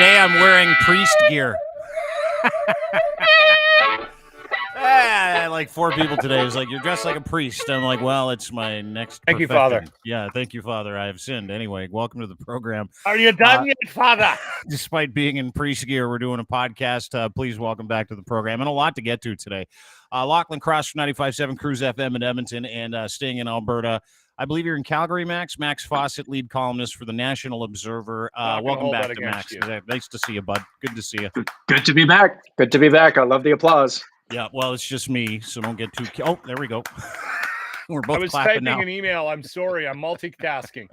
Today I'm wearing priest gear. Like 4 people today was like, you're dressed like a priest. I'm like, well, it's my next Thank you, profession. Father. Yeah, thank you, Father. I have sinned. Anyway, welcome to the program. Are you done yet, Father? Despite being in priest gear, we're doing a podcast. Please welcome back to the program. And a lot to get to today. Lachlan Cross from 95.7 Cruise FM in Edmonton and staying in Alberta. I believe you're in Calgary, Max. Max Fawcett, lead columnist for the National Observer. Welcome back to Max. Nice to see you, bud. Good to see you. Good to be back. Good to be back. I love the applause. Yeah, well, it's just me, so don't get too... Oh, there we go. We're both I was clapping typing now. an email. I'm sorry. I'm multitasking.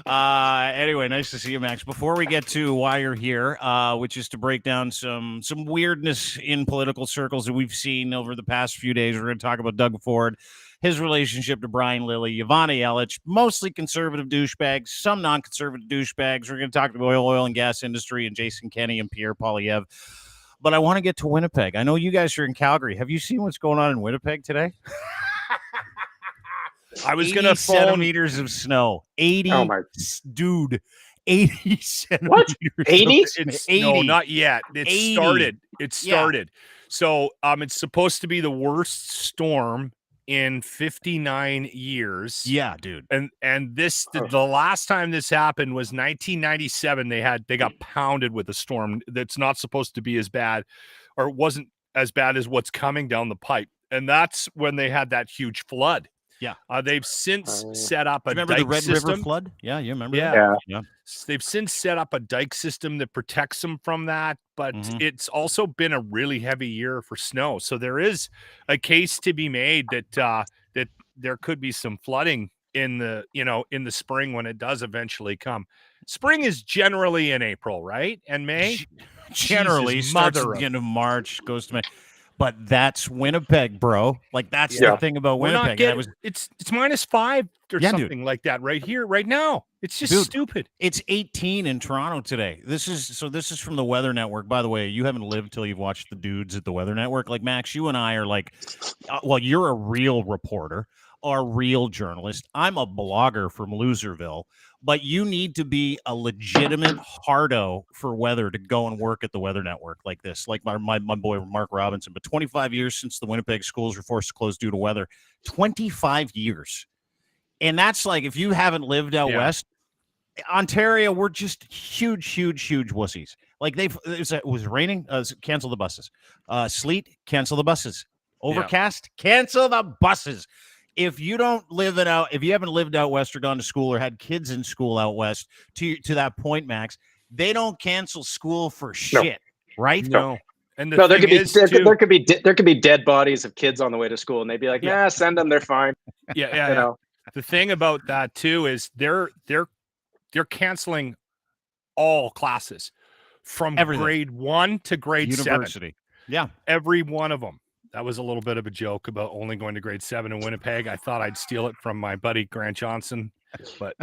Anyway, nice to see you, Max. Before we get to why you're here, which is to break down some weirdness in political circles that we've seen over the past few days, we're going to talk about Doug Ford, his relationship to Brian Lilley, Ivana Yelich, mostly conservative douchebags, some non-conservative douchebags. We're going to talk about the oil and gas industry and Jason Kenney and PierrePoilievre. But I want to get to Winnipeg. I know you guys are in Calgary. Have you seen what's going on in Winnipeg today? I was going to phone centimeters of snow. 80, oh my dude. 80 centimeters. What? 80? No, not yet. It 80. started. It started. Yeah. So it's supposed to be the worst storm in 59 years. Yeah, dude. And this the last time this happened was 1997. They got pounded with a storm that's not supposed to be as bad, or it wasn't as bad as what's coming down the pipe. And that's when they had that huge flood. Yeah. They've since set up a remember dike the Red system. River flood? Yeah, you remember Yeah. that? Yeah. They've since set up a dike system that protects them from that, but it's also been a really heavy year for snow. So there is a case to be made that that there could be some flooding in the spring when it does eventually come. Spring is generally in April, right? And May? Generally starts at the end of March, goes to May. But that's Winnipeg, bro. Like, that's the thing about Winnipeg. It's -5 or something like that right here, right now. It's just stupid. It's 18 in Toronto today. This is from the Weather Network. By the way, you haven't lived till you've watched the dudes at the Weather Network. Like, Max, you and I are like, well, you're a real reporter, a real journalist. I'm a blogger from Loserville. But you need to be a legitimate hardo for weather to go and work at the Weather Network like this, like my boy Mark Robinson. But 25 years since the Winnipeg schools were forced to close due to weather. 25 years. And that's like, if you haven't lived out west, Ontario, we're just huge wussies. Like, it was raining, cancel the buses. Sleet, cancel the buses. Overcast, cancel the buses. If you haven't lived out west or gone to school or had kids in school out west, to that point, Max, they don't cancel school for shit, right? No. And there could be dead bodies of kids on the way to school, and they'd be like, "Nah, send them. They're fine." Yeah. The thing about that too is they're canceling all classes from grade 1 to grade University. 7. Yeah, every one of them. That was a little bit of a joke about only going to grade 7 in Winnipeg. I thought I'd steal it from my buddy Grant Johnson, but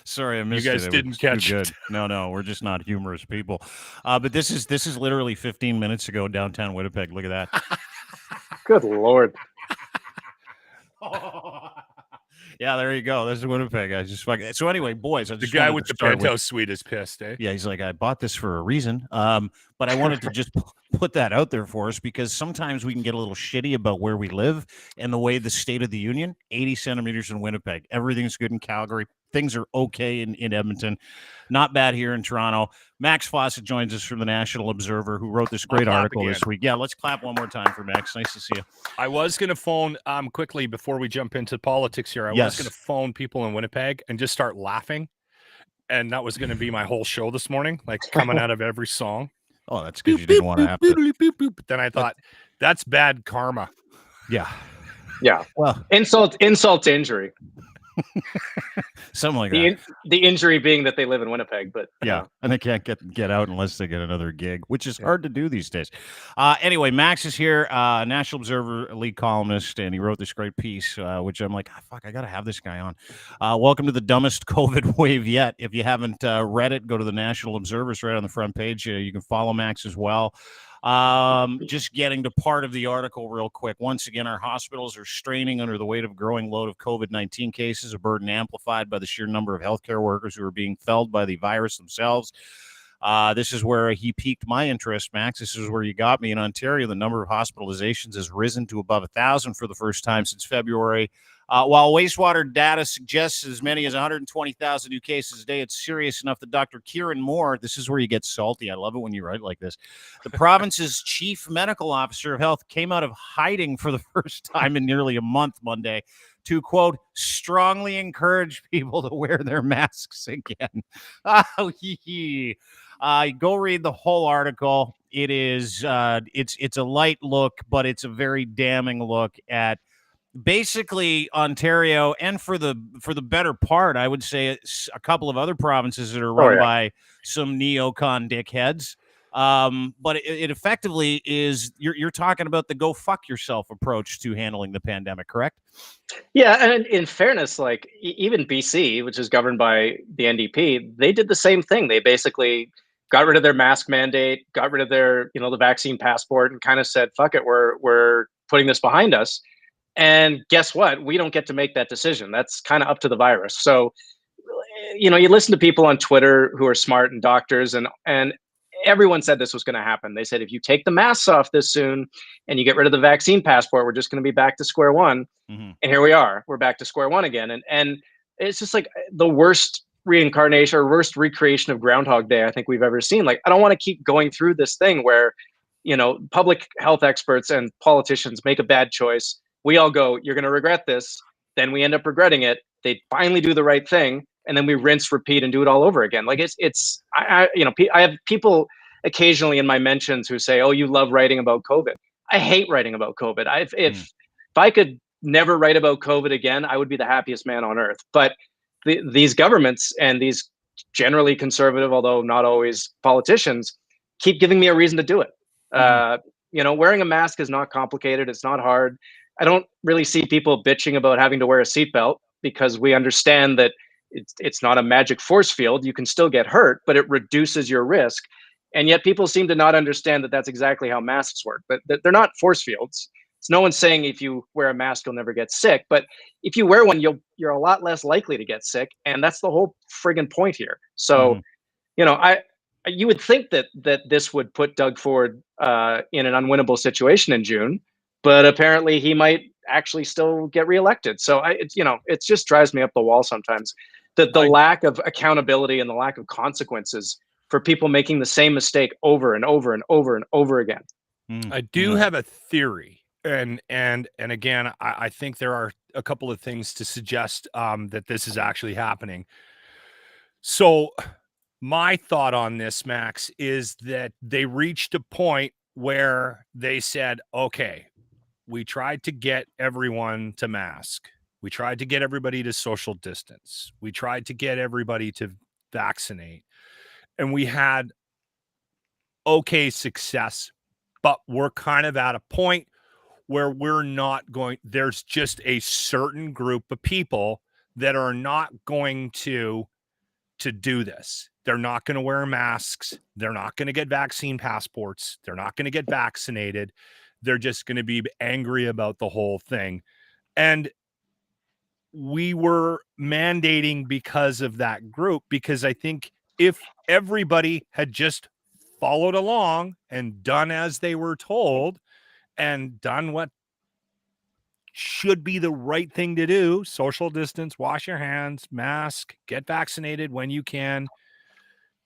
sorry, I missed it. You guys didn't catch it. No, we're just not humorous people. But this is literally 15 minutes ago downtown Winnipeg. Look at that. Good Lord. Yeah, there you go. There's Winnipeg. I just fucking. So anyway, boys, the guy with the penthouse suite is pissed, eh? Yeah, he's like, I bought this for a reason. But I wanted to just put that out there for us because sometimes we can get a little shitty about where we live and the way the State of the Union. 80 centimeters in Winnipeg. Everything's good in Calgary. Things are okay in Edmonton. Not bad here in Toronto. Max Fawcett joins us from the National Observer, who wrote this great article this week. Yeah, let's clap one more time for Max. Nice to see you. I was going to phone quickly before we jump into politics here. I was going to phone people in Winnipeg and just start laughing. And that was going to be my whole show this morning, like coming out of every song. Oh, that's because you didn't want to have to. But then I thought, that's bad karma. Yeah. Yeah. Well, insult to injury. Something like that. The injury being that they live in Winnipeg, but and they can't get out unless they get another gig, which is hard to do these days. Anyway, Max is here, National Observer lead columnist, and he wrote this great piece, which I'm like, I gotta have this guy on. Welcome to the dumbest COVID wave yet. If you haven't read it, go to the National Observer. It's right on the front page. You can follow Max as well. Just getting to part of the article real quick. Once again, our hospitals are straining under the weight of a growing load of COVID-19 cases, a burden amplified by the sheer number of healthcare workers who are being felled by the virus themselves. This is where he piqued my interest, Max. This is where you got me. In Ontario, the number of hospitalizations has risen to above 1,000 for the first time since February. While wastewater data suggests as many as 120,000 new cases a day, it's serious enough that Dr. Kieran Moore, this is where you get salty. I love it when you write like this. The province's chief medical officer of health came out of hiding for the first time in nearly a month Monday to, quote, strongly encourage people to wear their masks again. Oh, go read the whole article. It is, it's a light look, but it's a very damning look at basically Ontario, and for the better part, I would say it's a couple of other provinces that are run by some neocon dickheads. But it effectively is, you're talking about the go fuck yourself approach to handling the pandemic, correct? Yeah, and in fairness, like even BC, which is governed by the NDP, they did the same thing. They basically got rid of their mask mandate, got rid of their, the vaccine passport, and kind of said, fuck it, we're putting this behind us. And guess what? We don't get to make that decision. That's kind of up to the virus. So, you listen to people on Twitter who are smart and doctors, and everyone said this was going to happen. They said, if you take the masks off this soon and you get rid of the vaccine passport, we're just going to be back to square one. Mm-hmm. And here we are. We're back to square one again. And it's just like the worst reincarnation or worst recreation of Groundhog Day I think we've ever seen. Like, I don't want to keep going through this thing where, public health experts and politicians make a bad choice. We all go, you're going to regret this. Then we end up regretting it. They finally do the right thing. And then we rinse, repeat, and do it all over again. Like I have people occasionally in my mentions who say, oh, you love writing about COVID. I hate writing about COVID. If I could never write about COVID again, I would be the happiest man on earth. But these governments and these generally conservative, although not always, politicians keep giving me a reason to do it. Wearing a mask is not complicated. It's not hard. I don't really see people bitching about having to wear a seatbelt because we understand that it's not a magic force field. You can still get hurt, but it reduces your risk. And yet people seem to not understand that that's exactly how masks work. But they're not force fields. It's no one's saying if you wear a mask, you'll never get sick. But if you wear one, you're a lot less likely to get sick. And that's the whole friggin' point here. So, you would think that this would put Doug Ford in an unwinnable situation in June. But apparently he might actually still get reelected. So it just drives me up the wall sometimes. The lack of accountability and the lack of consequences for people making the same mistake over and over and over and over again. I do have a theory, and again, I think there are a couple of things to suggest that this is actually happening. So my thought on this, Max, is that they reached a point where they said, okay, we tried to get everyone to mask. We tried to get everybody to social distance. We tried to get everybody to vaccinate. And we had okay success, but we're kind of at a point where we're not going, there's just a certain group of people that are not going to do this. They're not going to wear masks. They're not going to get vaccine passports. They're not going to get vaccinated. They're just going to be angry about the whole thing. And we were mandating because of that group, because I think if everybody had just followed along and done as they were told and done what should be the right thing to do, social distance, wash your hands, mask, get vaccinated when you can,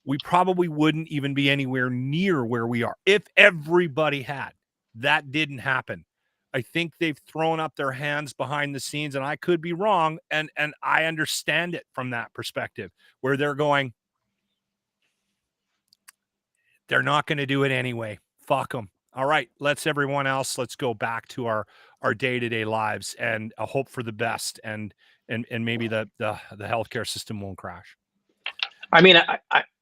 we probably wouldn't even be anywhere near where we are if everybody had. That didn't happen. I think they've thrown up their hands behind the scenes, and I could be wrong. And I understand it from that perspective, where they're going, they're not going to do it anyway. Fuck them. All right, let's go back to our day-to-day lives and hope for the best. And maybe the healthcare system won't crash. I mean,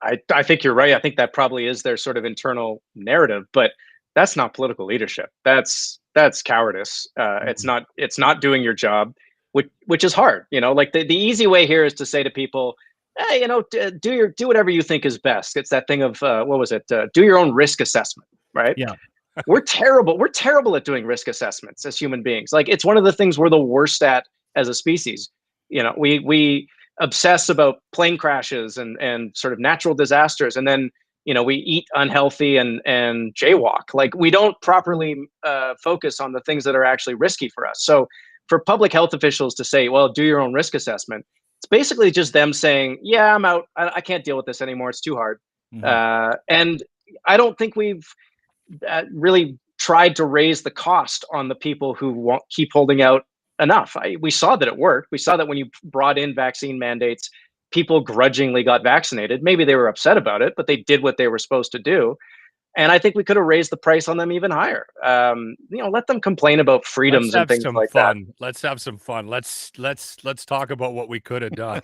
I think you're right. I think that probably is their sort of internal narrative, but that's not political leadership. That's cowardice. It's not doing your job, which is hard. Like the easy way here is to say to people, hey, do whatever you think is best. It's that thing of what was it? Do your own risk assessment, right? Yeah. We're terrible. We're terrible at doing risk assessments as human beings. Like it's one of the things we're the worst at as a species. We obsess about plane crashes and sort of natural disasters, and then we eat unhealthy and jaywalk. Like, we don't properly focus on the things that are actually risky for us. So for public health officials to say, well, do your own risk assessment, it's basically just them saying, yeah, I'm out. I can't deal with this anymore. It's too hard. And I don't think we've really tried to raise the cost on the people who won't keep holding out enough. We saw that it worked. We saw that when you brought in vaccine mandates, people grudgingly got vaccinated. Maybe they were upset about it, but they did what they were supposed to do. And I think we could have raised the price on them even higher. Let them complain about freedoms and things like that. Let's have some fun. Let's talk about what we could have done.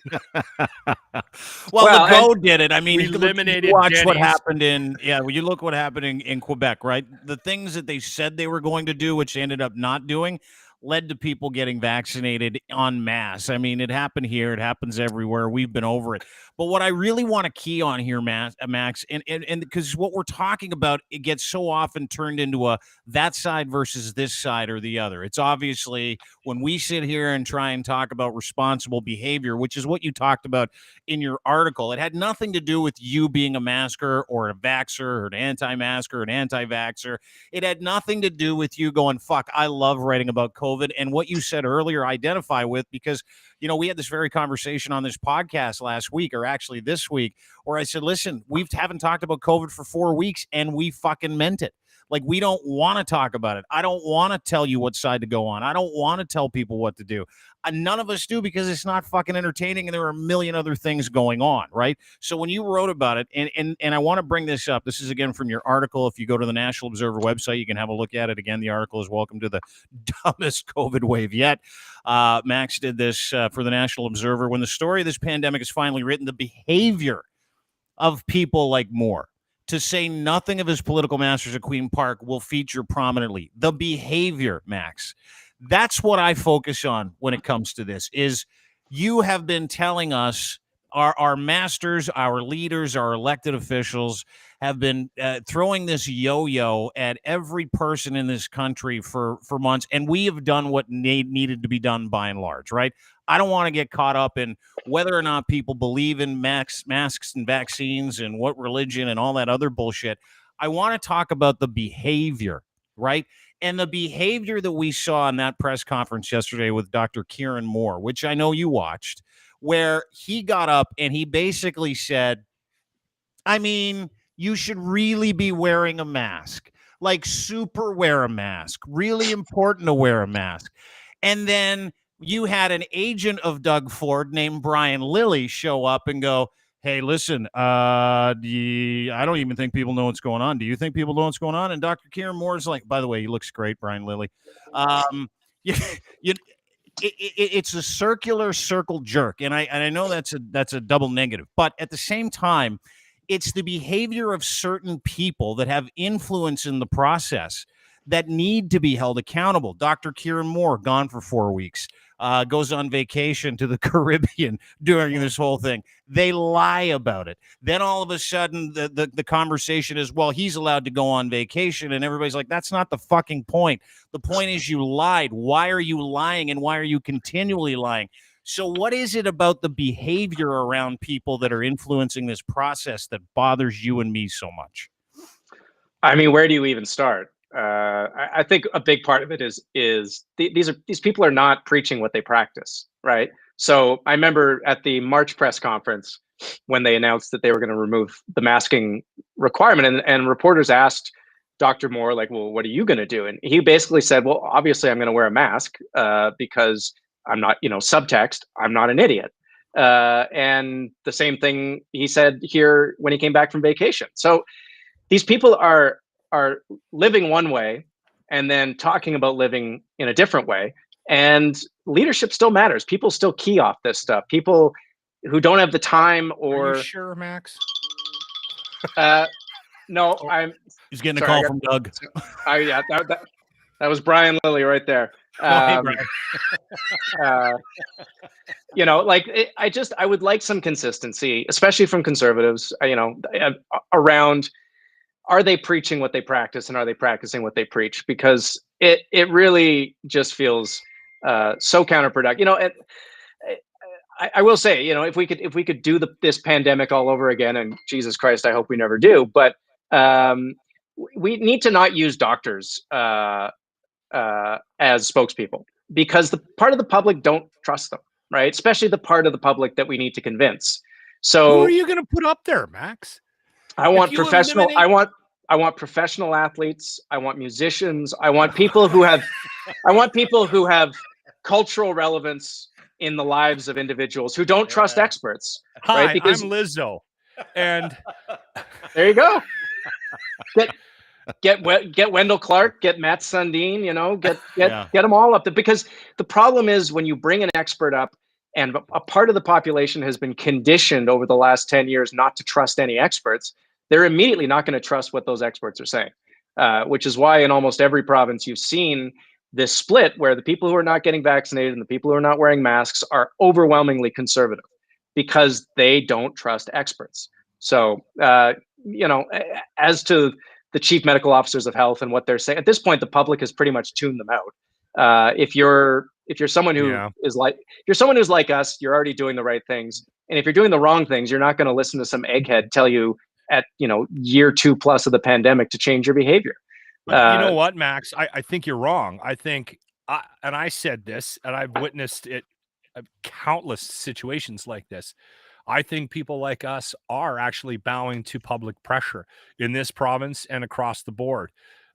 Well, the Go did it. I mean, we eliminated. Watch what happened you look what happened in Quebec, right? The things that they said they were going to do, which they ended up not doing, led to people getting vaccinated en masse. I mean, it happened here. It happens everywhere. We've been over it. But what I really want to key on here, Max, and because what we're talking about, it gets so often turned into a that side versus this side or the other. It's obviously when we sit here and try and talk about responsible behavior, which is what you talked about in your article, it had nothing to do with you being a masker or a vaxxer or an anti-masker, an anti-vaxxer. It had nothing to do with you going, fuck, I love writing about COVID. And what you said earlier, I identify with, because we had this very conversation on this podcast last week, or actually this week, where I said, listen, we haven't talked about COVID for 4 weeks and we fucking meant it. Like, we don't want to talk about it. I don't want to tell you what side to go on. I don't want to tell people what to do. None of us do, because it's not fucking entertaining and there are a million other things going on, right? So when you wrote about it, and I want to bring this up, this is again from your article. If you go to the National Observer website, you can have a look at it. Again, the article is Welcome to the Dumbest COVID Wave Yet. Max did this for the National Observer. When the story of this pandemic is finally written, the behavior of people like Moore, to say nothing of his political masters at Queen Park, will feature prominently. The behavior, Max. That's what I focus on when it comes to this, is you have been telling us, our masters, our leaders, our elected officials have been throwing this yo-yo at every person in this country for months, and we have done what needed to be done by and large, right? I don't want to get caught up in whether or not people believe in masks and vaccines and what religion and all that other bullshit. I want to talk about the behavior, right? And the behavior that we saw in that press conference yesterday with Dr. Kieran Moore, which I know you watched, where he got up and he basically said, I mean, you should really be wearing a mask, like super wear a mask, really important to wear a mask. And then you had an agent of Doug Ford named Brian Lilley show up and go, hey, listen, I don't even think people know what's going on. Do you think people know what's going on? And Dr. Kieran Moore's like, by the way, he looks great, Brian Lilley. It's a circle jerk. And I know that's a double negative. But at the same time, it's the behavior of certain people that have influence in the process that need to be held accountable. Dr. Kieran Moore, gone for 4 weeks, goes on vacation to the Caribbean during this whole thing. They lie about it. Then all of a sudden, the conversation is, well, he's allowed to go on vacation. And everybody's like, that's not the fucking point. The point is you lied. Why are you lying? And why are you continually lying? So what is it about the behavior around people that are influencing this process that bothers you and me so much? I mean, where do you even start? I think a big part of it is these people are not preaching what they practice, right? So I remember at the March press conference when they announced that they were going to remove the masking requirement, and reporters asked Dr. Moore, like, well, what are you going to do? And he basically said, well, obviously I'm going to wear a mask because I'm not, subtext, I'm not an idiot. And the same thing he said here when he came back from vacation. So these people are living one way and then talking about living in a different way. And leadership still matters. People still key off this stuff. People who don't have the time or... Are you sure, Max? No, He's getting a call from Doug. Yeah, that was Brian Lilley right there. Hey, Brian. I would like some consistency, especially from conservatives, around, are they preaching what they practice and are they practicing what they preach? Because it really just feels so counterproductive. I will say, if we could do this pandemic all over again, and Jesus Christ, I hope we never do, but we need to not use doctors as spokespeople, because the part of the public don't trust them, right? Especially the part of the public that we need to convince. So who are you going to put up there, Max? I want professional. I want professional athletes. I want musicians. I want people who have. I want people who have cultural relevance in the lives of individuals who don't trust experts. Hi, right? Because I'm Lizzo, and there you go. Get Wendell Clark, get Matt Sundin, get them all up there. Because the problem is when you bring an expert up, and a part of the population has been conditioned over the last 10 years not to trust any experts, they're immediately not going to trust what those experts are saying, which is why in almost every province you've seen this split where the people who are not getting vaccinated and the people who are not wearing masks are overwhelmingly conservative because they don't trust experts. So, as to the chief medical officers of health and what they're saying, at this point, the public has pretty much tuned them out. If you're someone who is like, you're someone who's like us, you're already doing the right things. And if you're doing the wrong things, you're not going to listen to some egghead tell you at, year 2+ of the pandemic to change your behavior. But you know what, Max? I think you're wrong. I think, and I said this, and I've witnessed it, countless situations like this. I think people like us are actually bowing to public pressure in this province and across the board.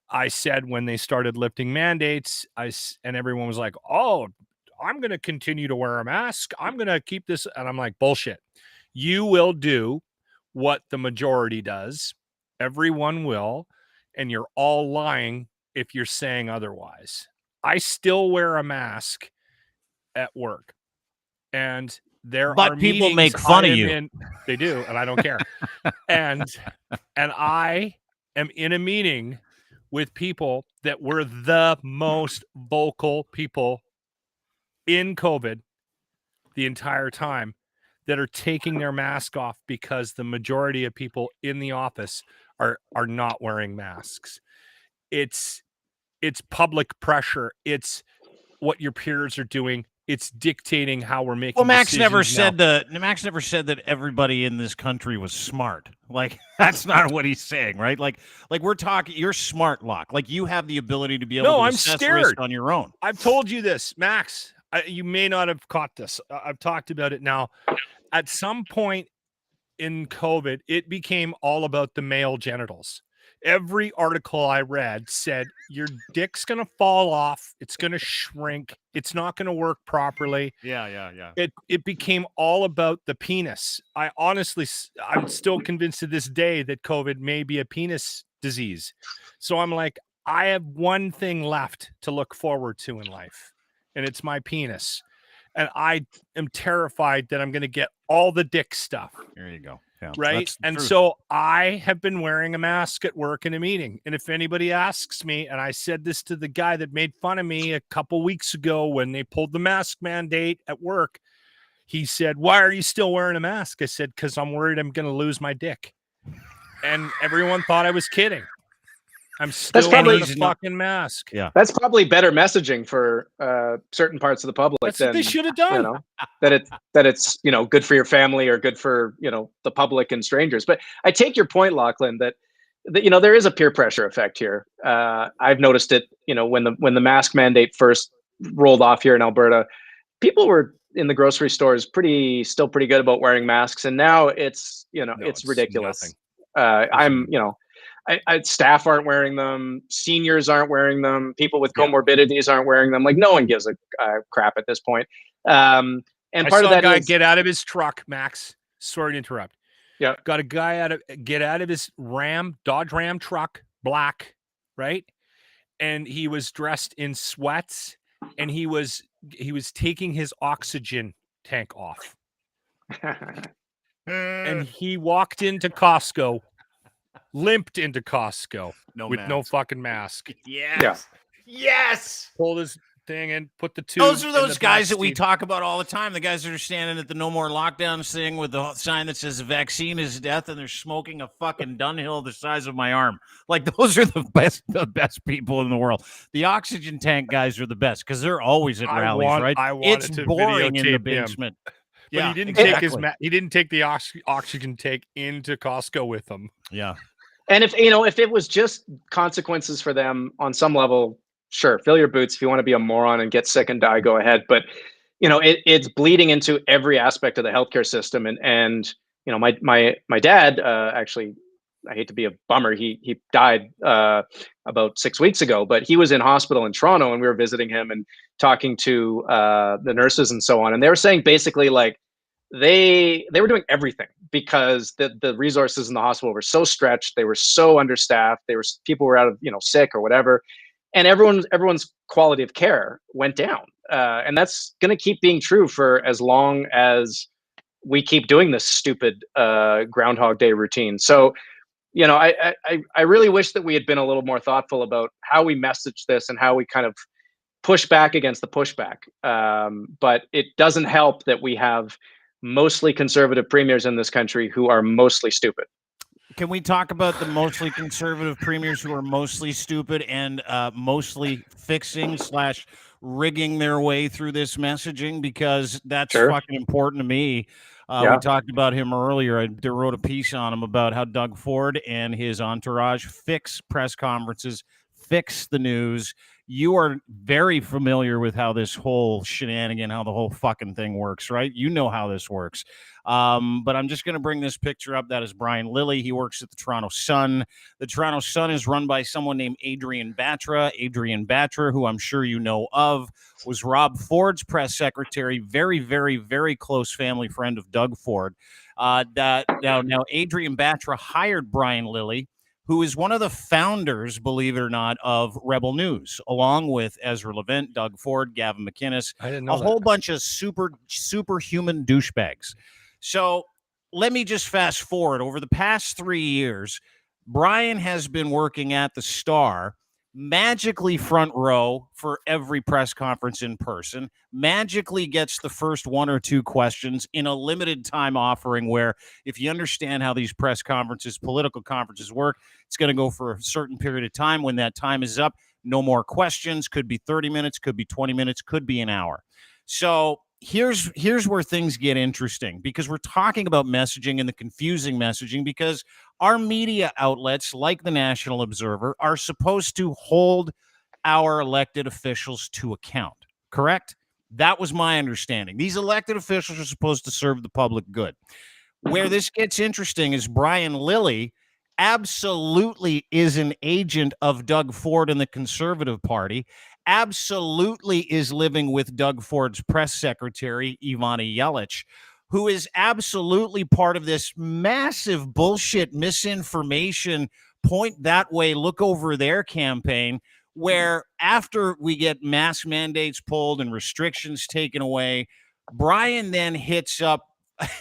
I said when they started lifting mandates, and everyone was like, "Oh, I'm going to continue to wear a mask. I'm going to keep this," and I'm like, "Bullshit. You will do what the majority does. Everyone will." And you're all lying if you're saying otherwise. I still wear a mask at work, and but people make fun of you. They do, and I don't care. and I am in a meeting with people that were the most vocal people in COVID the entire time that are taking their mask off because the majority of people in the office are not wearing masks. It's public pressure. It's what your peers are doing. It's dictating how we're making. Well, Max never said that everybody in this country was smart. Like, that's not what he's saying, right? Like we're talking. You're smart, Locke. Like, you have the ability to be able to assess risk on your own. I've told you this, Max. You may not have caught this. I've talked about it now. At some point in COVID, it became all about the male genitals. Every article I read said your dick's going to fall off. It's going to shrink. It's not going to work properly. Yeah. It became all about the penis. I'm still convinced to this day that COVID may be a penis disease. So I'm like, I have one thing left to look forward to in life, and it's my penis. And I am terrified that I'm going to get all the dick stuff. There you go. Yeah, right. And so I have been wearing a mask at work in a meeting. And if anybody asks me, and I said this to the guy that made fun of me a couple weeks ago when they pulled the mask mandate at work, he said, "Why are you still wearing a mask?" I said, "Because I'm worried I'm going to lose my dick." And everyone thought I was kidding. I'm still wearing a fucking mask. Yeah, that's probably better messaging for certain parts of the public. That's what they should have done. That it's good for your family or good for the public and strangers. But I take your point, Lachlan, that there is a peer pressure effect here. I've noticed it. When the mask mandate first rolled off here in Alberta, people were in the grocery stores still pretty good about wearing masks, and now it's ridiculous. Staff aren't wearing them. Seniors aren't wearing them. People with comorbidities aren't wearing them. Like, no one gives a crap at this point. And part of that guy get out of his truck, Max. Sorry to interrupt. Yeah, got a guy get out of his Dodge Ram truck, black, right? And he was dressed in sweats, and he was taking his oxygen tank off. And he walked into Costco. Limped into Costco with no fucking mask. Yes. Pulled his thing in, put the tube. Those are those guys that we talk about all the time. The guys that are standing at the No More Lockdown thing with the sign that says "Vaccine is death," and they're smoking a fucking Dunhill the size of my arm. Like, those are the best people in the world. The oxygen tank guys are the best because they're always at rallies, right? It's boring in the basement. But he didn't exactly. he didn't take the oxygen tank into Costco with him. Yeah. And if it was just consequences for them on some level, sure, fill your boots. If you want to be a moron and get sick and die, go ahead. But it's bleeding into every aspect of the healthcare system. And my dad actually, I hate to be a bummer, he died about 6 weeks ago, but he was in hospital in Toronto, and we were visiting him and talking to the nurses and so on, and they were saying basically like they were doing everything because the resources in the hospital were so stretched, they were so understaffed, people were out of sick or whatever, and everyone's quality of care went down, and that's going to keep being true for as long as we keep doing this stupid Groundhog Day routine. So I really wish that we had been a little more thoughtful about how we message this and how we kind of push back against the pushback. But it doesn't help that we have mostly conservative premiers in this country who are mostly stupid. Can we talk about the mostly conservative premiers who are mostly stupid and mostly fixing / rigging their way through this messaging? Because that's fucking important to me. We talked about him earlier. I wrote a piece on him about how Doug Ford and his entourage fix press conferences, fix the news. You are very familiar with how this whole shenanigan, how the whole fucking thing works, right? You know how this works. But I'm just going to bring this picture up. That is Brian Lilley. He works at the Toronto Sun. The Toronto Sun is run by someone named Adrian Batra. Adrian Batra, who I'm sure you know of, was Rob Ford's press secretary, very, very, very close family friend of Doug Ford. Now Adrian Batra hired Brian Lilley, who is one of the founders, believe it or not, of Rebel News, along with Ezra Levant, Doug Ford, Gavin McInnes, I didn't know whole bunch of superhuman douchebags. So let me just fast forward. Over the past 3 years, Brian has been working at the Star, magically front row for every press conference in person, magically gets the first 1 or 2 questions in a limited time offering where if you understand how these press conferences, political conferences work, it's going to go for a certain period of time. When that time is up, no more questions. Could be 30 minutes, could be 20 minutes, could be an hour. So here's where things get interesting, because we're talking about messaging and the confusing messaging, because our media outlets like the National Observer are supposed to hold our elected officials to account, correct? That was my understanding. These elected officials are supposed to serve the public good. Where this gets interesting is Brian Lilley absolutely is an agent of Doug Ford and the Conservative Party, absolutely is living with Doug Ford's press secretary, Ivana Yelich, who is absolutely part of this massive bullshit misinformation, point that way, look over there campaign, where after we get mask mandates pulled and restrictions taken away, Brian then hits up,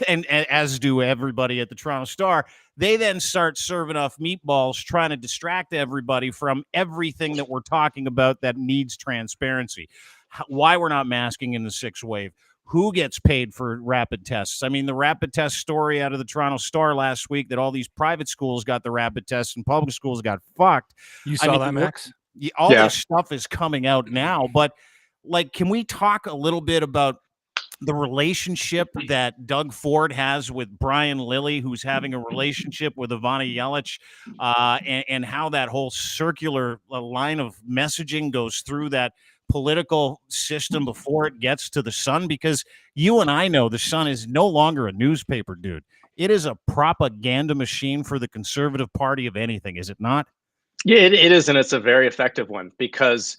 and as do everybody at the Toronto Star, they then start serving off meatballs, trying to distract everybody from everything that we're talking about that needs transparency. Why we're not masking in the 6th wave, who gets paid for rapid tests. I mean, the rapid test story out of the Toronto Star last week, that all these private schools got the rapid tests and public schools got fucked. You saw that, Max? All this stuff is coming out now, but like, can we talk a little bit about the relationship that Doug Ford has with Brian Lilley, who's having a relationship with Ivana Yelich, and how that whole circular line of messaging goes through that political system before it gets to the Sun? Because you and I know the Sun is no longer a newspaper, dude. It is a propaganda machine for the Conservative Party of anything, is it not? Yeah, it is, and it's a very effective one, because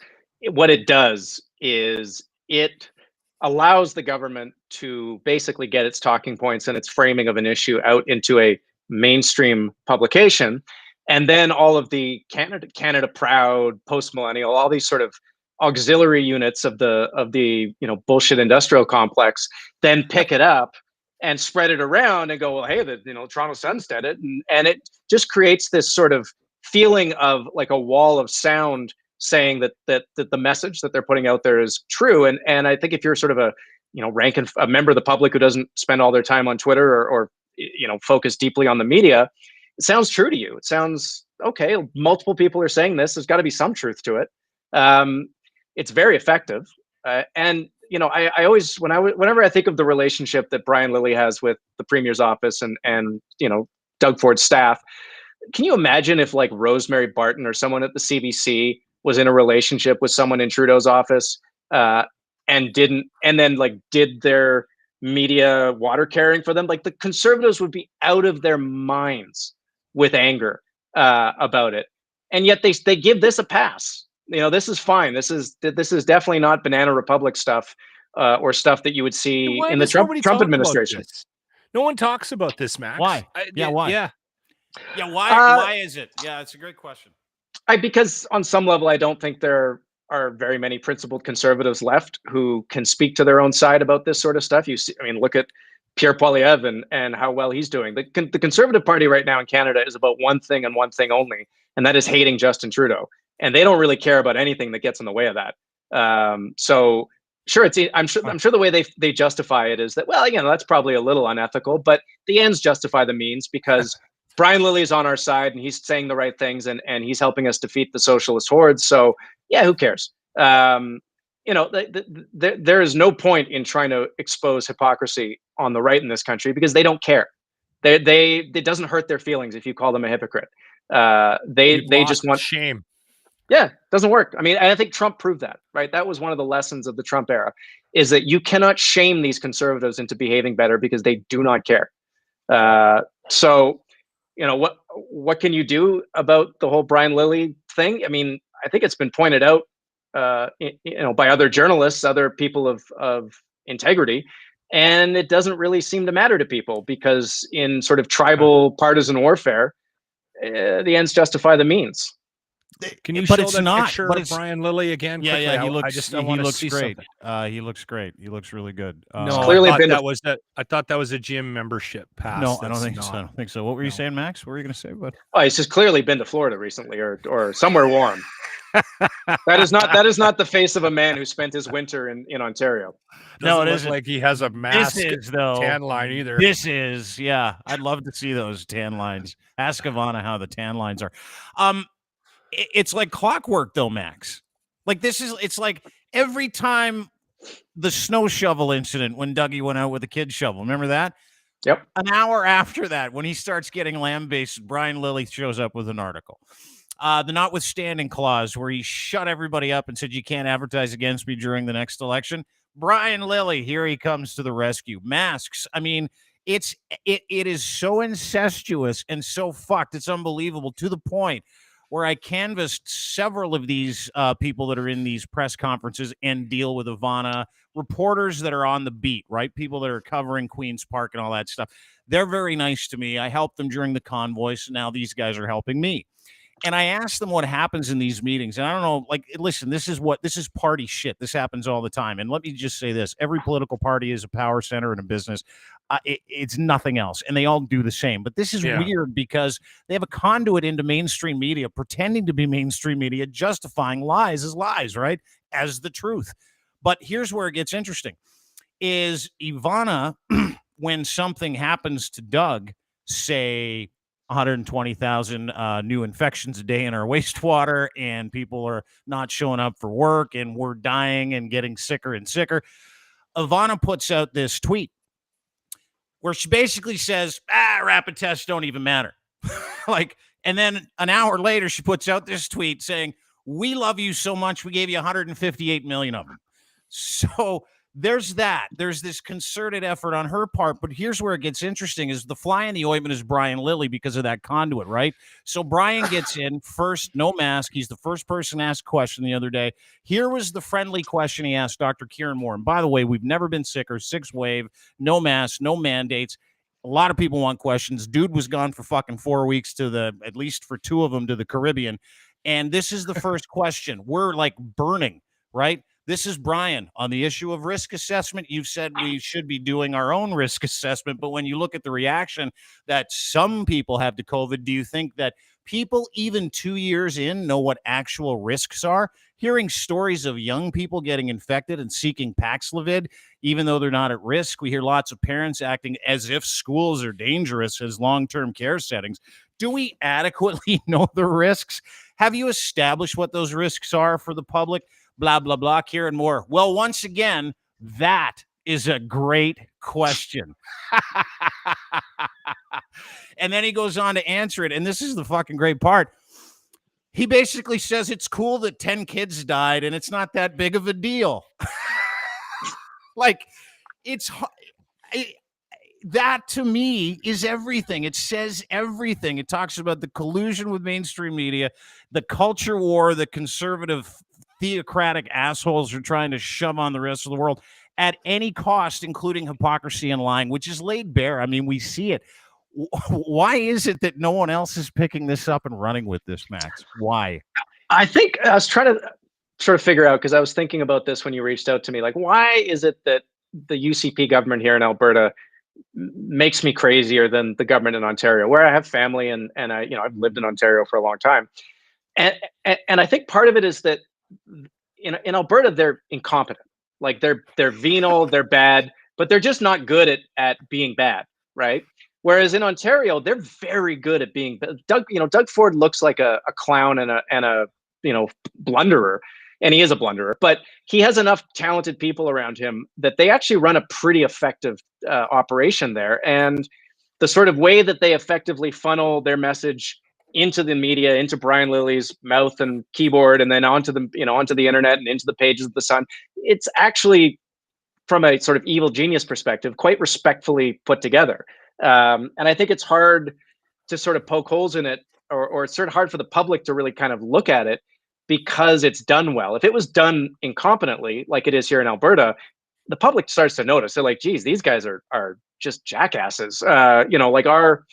what it does is it allows the government to basically get its talking points and its framing of an issue out into a mainstream publication, and then all of the Canada Proud, Post Millennial, all these sort of auxiliary units of the bullshit industrial complex then pick it up and spread it around and go, well, hey, the Toronto Sun said it, and it just creates this sort of feeling of like a wall of sound saying that the message that they're putting out there is true. And I think if you're sort of a a member of the public who doesn't spend all their time on Twitter or focus deeply on the media, it sounds true to you. It sounds okay. Multiple people are saying this. There's got to be some truth to it. It's very effective. And I always, whenever I think of the relationship that Brian Lilley has with the Premier's office and Doug Ford's staff, can you imagine if like Rosemary Barton or someone at the CBC was in a relationship with someone in Trudeau's office and then like did their media water carrying for them? Like, the Conservatives would be out of their minds with anger about it, and yet they give this a pass. This is fine. This is definitely not Banana Republic stuff or stuff that you would see in the Trump administration. No one talks about this, Max. Why? Why? Yeah. Why is it? Yeah, it's a great question. Because on some level, I don't think there are very many principled Conservatives left who can speak to their own side about this sort of stuff. Look at PierrePoilievre and how well he's doing. The Conservative Party right now in Canada is about one thing and one thing only, and that is hating Justin Trudeau. And they don't really care about anything that gets in the way of that. So sure, I'm sure the way they justify it is that, well, that's probably a little unethical, but the ends justify the means, because Brian Lilley is on our side and he's saying the right things and he's helping us defeat the socialist hordes. So yeah, who cares? There is no point in trying to expose hypocrisy on the right in this country, because they don't care. It doesn't hurt their feelings if you call them a hypocrite. They just want shame. Yeah, doesn't work. I think Trump proved that, right? That was one of the lessons of the Trump era, is that you cannot shame these conservatives into behaving better, because they do not care. So, what can you do about the whole Brian Lilley thing? I think it's been pointed out, by other journalists, other people of integrity, and it doesn't really seem to matter to people, because in sort of tribal partisan warfare, the ends justify the means. Can you but show it's that not, picture but of Brian Lilley again? Yeah, quickly? yeah, he looks great. He looks great. He looks really good. No, clearly I thought that was a gym membership pass. No, I don't think so. I don't think so. What were you saying, Max? What were you going to say, bud? Oh, he's just clearly been to Florida recently, or somewhere warm. That is not the face of a man who spent his winter in Ontario. Doesn't look like he has a mask tan line either. This is, yeah. I'd love to see those tan lines. Ask Ivana how the tan lines are. It's like clockwork, though, Max. It's like every time the snow shovel incident when Dougie went out with a kid shovel. Remember that? Yep. An hour after that, when he starts getting lambasted, Brian Lilley shows up with an article. The notwithstanding clause where he shut everybody up and said, you can't advertise against me during the next election. Brian Lilley, here he comes to the rescue. Masks. It is so incestuous and so fucked. It's unbelievable, to the point where I canvassed several of these people that are in these press conferences and deal with Ivana, reporters that are on the beat, right? People that are covering Queen's Park and all that stuff. They're very nice to me. I helped them during the convoy, so now these guys are helping me. And I asked them what happens in these meetings. And I don't know, listen, this is party shit. This happens all the time. And let me just say this. Every political party is a power center and a business. It's nothing else. And they all do the same. But this is weird, because they have a conduit into mainstream media, pretending to be mainstream media, justifying lies as lies, right? As the truth. But here's where it gets interesting. Is Ivana, when something happens to Doug, say 120,000 new infections a day in our wastewater, and people are not showing up for work, and we're dying and getting sicker and sicker, Ivana puts out this tweet where she basically says, rapid tests don't even matter. And then an hour later, she puts out this tweet saying, we love you so much, we gave you 158 million of them. So there's that. There's this concerted effort on her part. But here's where it gets interesting, is the fly in the ointment is Brian Lilley, because of that conduit, right? So Brian gets in first, no mask. He's the first person to ask a question the other day. Here was the friendly question he asked Dr. Kieran Moore. And by the way, we've never been sicker. 6th wave, no masks, no mandates. A lot of people want questions. Dude was gone for fucking 4 weeks at least for 2 of them, to the Caribbean. And this is the first question. We're burning, right? This is Brian on the issue of risk assessment. You've said we should be doing our own risk assessment, but when you look at the reaction that some people have to COVID, do you think that people even 2 years in know what actual risks are? Hearing stories of young people getting infected and seeking Paxlovid, even though they're not at risk. We hear lots of parents acting as if schools are dangerous as long-term care settings. Do we adequately know the risks? Have you established what those risks are for the public? Blah, blah, blah. Kieran Moore. Well, once again, That is a great question. And then he goes on to answer it. And this is the fucking great part. He basically says it's cool that 10 kids died and it's not that big of a deal. Like, that to me is everything. It says everything. It talks about the collusion with mainstream media, the culture war that conservative theocratic assholes are trying to shove on the rest of the world at any cost, including hypocrisy and lying, which is laid bare. I mean, we see it. Why is it that no one else is picking this up and running with this, Max? Why? I think I was trying to sort of figure out, because I was thinking about this when you reached out to me, like, why is it that the UCP government here in Alberta makes me crazier than the government in Ontario, where I have family and I, I've lived in Ontario for a long time. And I think part of it is that in Alberta, they're incompetent. Like they're venal, they're bad, but they're just not good at being bad, right? Whereas in Ontario, they're very good at being Doug. Doug Ford looks like a clown and a blunderer, and he is a blunderer. But he has enough talented people around him that they actually run a pretty effective operation there. And the sort of way that they effectively funnel their message into the media, into Brian Lilley's mouth and keyboard, and then onto the internet and into the pages of the Sun, it's actually, from a sort of evil genius perspective, quite respectfully put together. And I think it's hard to sort of poke holes in it, or it's sort of hard for the public to really kind of look at it because it's done well. If it was done incompetently, like it is here in Alberta, the public starts to notice. They're like, geez, these guys are just jackasses. Like our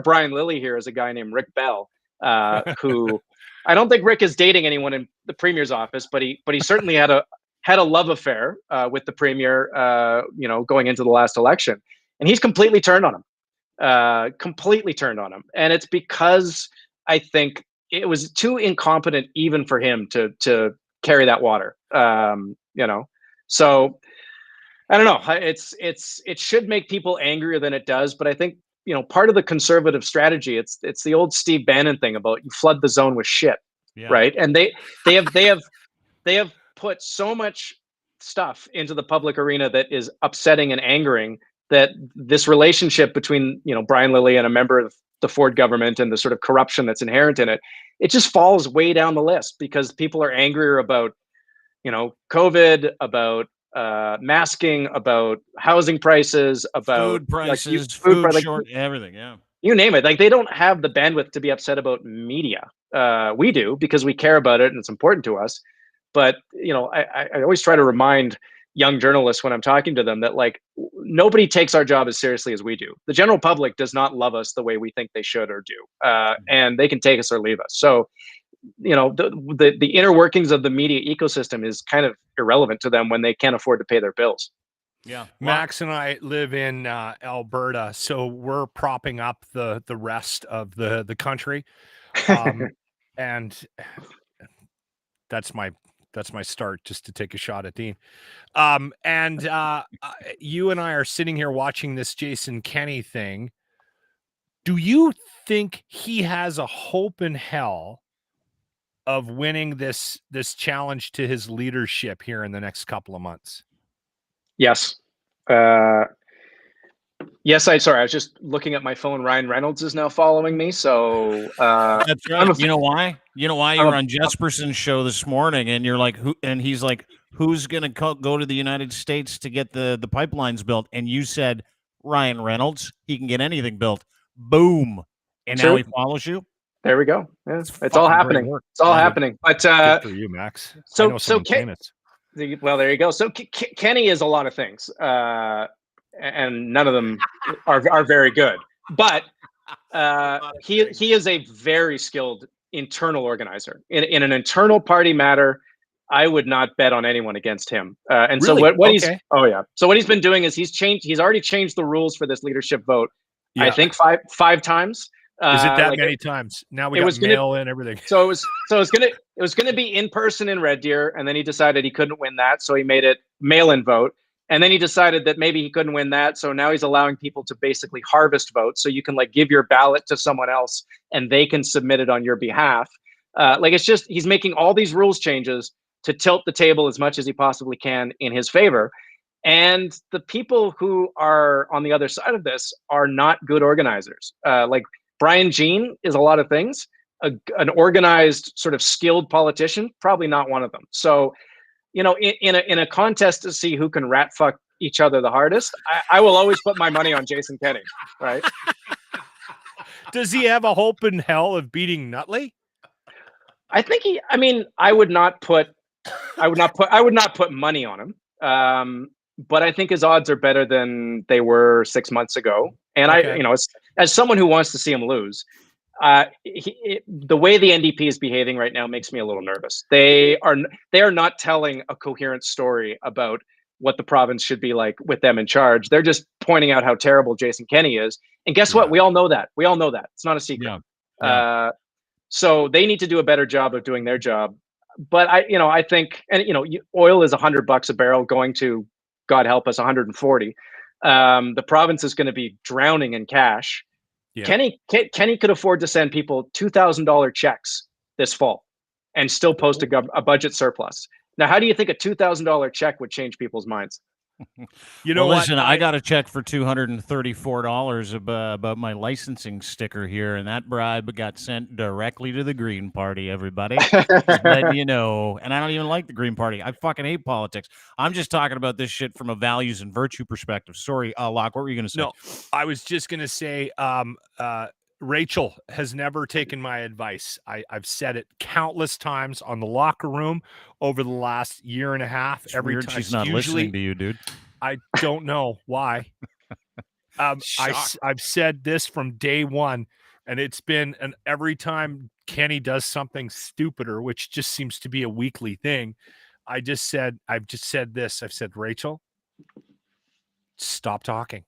Brian Lilley here is a guy named Rick Bell, who I don't think Rick is dating anyone in the Premier's office, but he certainly had a love affair with the Premier, going into the last election, and he's completely turned on him. And it's because I think it was too incompetent even for him to carry that water. So I don't know. It should make people angrier than it does, but I think part of the conservative strategy, it's the old Steve Bannon thing about you flood the zone with shit, right? And they have put so much stuff into the public arena that is upsetting and angering, that this relationship between Brian Lilley and a member of the Ford government and the sort of corruption that's inherent in it, it just falls way down the list because people are angrier about COVID, about masking, about housing prices, about food prices, short, everything. Yeah, you name it. Like, they don't have the bandwidth to be upset about media. We do, because we care about it and it's important to us. But I always try to remind young journalists when I'm talking to them that, like, nobody takes our job as seriously as we do. The general public does not love us the way we think they should or do, and they can take us or leave us. So the inner workings of the media ecosystem is kind of irrelevant to them when they can't afford to pay their bills. Yeah, Max and I live in Alberta, so we're propping up the rest of the country, and that's my start, just to take a shot at Dean. You and I are sitting here watching this Jason Kenney thing. Do you think he has a hope in hell of winning this challenge to his leadership here in the next couple of months? Yes. Yes, I was just looking at my phone. Ryan Reynolds is now following me. So that's right. You know why? You were on Jesperson's show this morning, and you're like, who? And he's like, who's going to go to the United States to get the pipelines built? And you said Ryan Reynolds. He can get anything built. Boom. And now he follows you. There we go. Yeah, it's all happening. It's all happening. But good for you, Max. So well, there you go. So Kenney is a lot of things, and none of them are very good. But he is a very skilled internal organizer. In an internal party matter, I would not bet on anyone against him. And really? So what he's so what he's been doing is he's already changed the rules for this leadership vote. Yeah. I think five times. Is it that many times? Now we got mail and everything. So it was gonna be in person in Red Deer, and then he decided he couldn't win that, so he made it mail-in vote. And then he decided that maybe he couldn't win that, so now he's allowing people to basically harvest votes. So you can give your ballot to someone else, and they can submit it on your behalf. It's just he's making all these rules changes to tilt the table as much as he possibly can in his favor. And the people who are on the other side of this are not good organizers. Like Brian Jean is a lot of things. An organized, sort of skilled politician, probably not one of them. So, in a contest to see who can rat fuck each other the hardest, I will always put my money on Jason Kenney, right? Does he have a hope in hell of beating Nutley? I think I would not put money on him. But I think his odds are better than they were 6 months ago. And Okay. as someone who wants to see him lose, the way the NDP is behaving right now makes me a little nervous. They are not telling a coherent story about what the province should be like with them in charge. They're just pointing out how terrible Jason Kenney is. And guess what? We all know that. It's not a secret. Yeah. So they need to do a better job of doing their job. But I think, and oil is $100 a barrel, going to, God help us, 140. The province is going to be drowning in cash. Yeah. Kenney could afford to send people $2,000 checks this fall and still post a budget surplus. Now, how do you think a $2,000 check would change people's minds? Listen, I got a check for $234 about my licensing sticker here, and that bribe got sent directly to the Green Party, everybody. Just letting you know. And I don't even like the Green Party. I fucking hate politics. I'm just talking about this shit from a values and virtue perspective. Sorry, Locke, what were you going to say? No, I was just going to say Rachel has never taken my advice. I've said it countless times on the locker room over the last year and a half. It's every time she's not listening to you, dude. I don't know why. I've said this from day one, and it's been every time Kenney does something stupider, which just seems to be a weekly thing. I've just said this. I've said, Rachel, stop talking.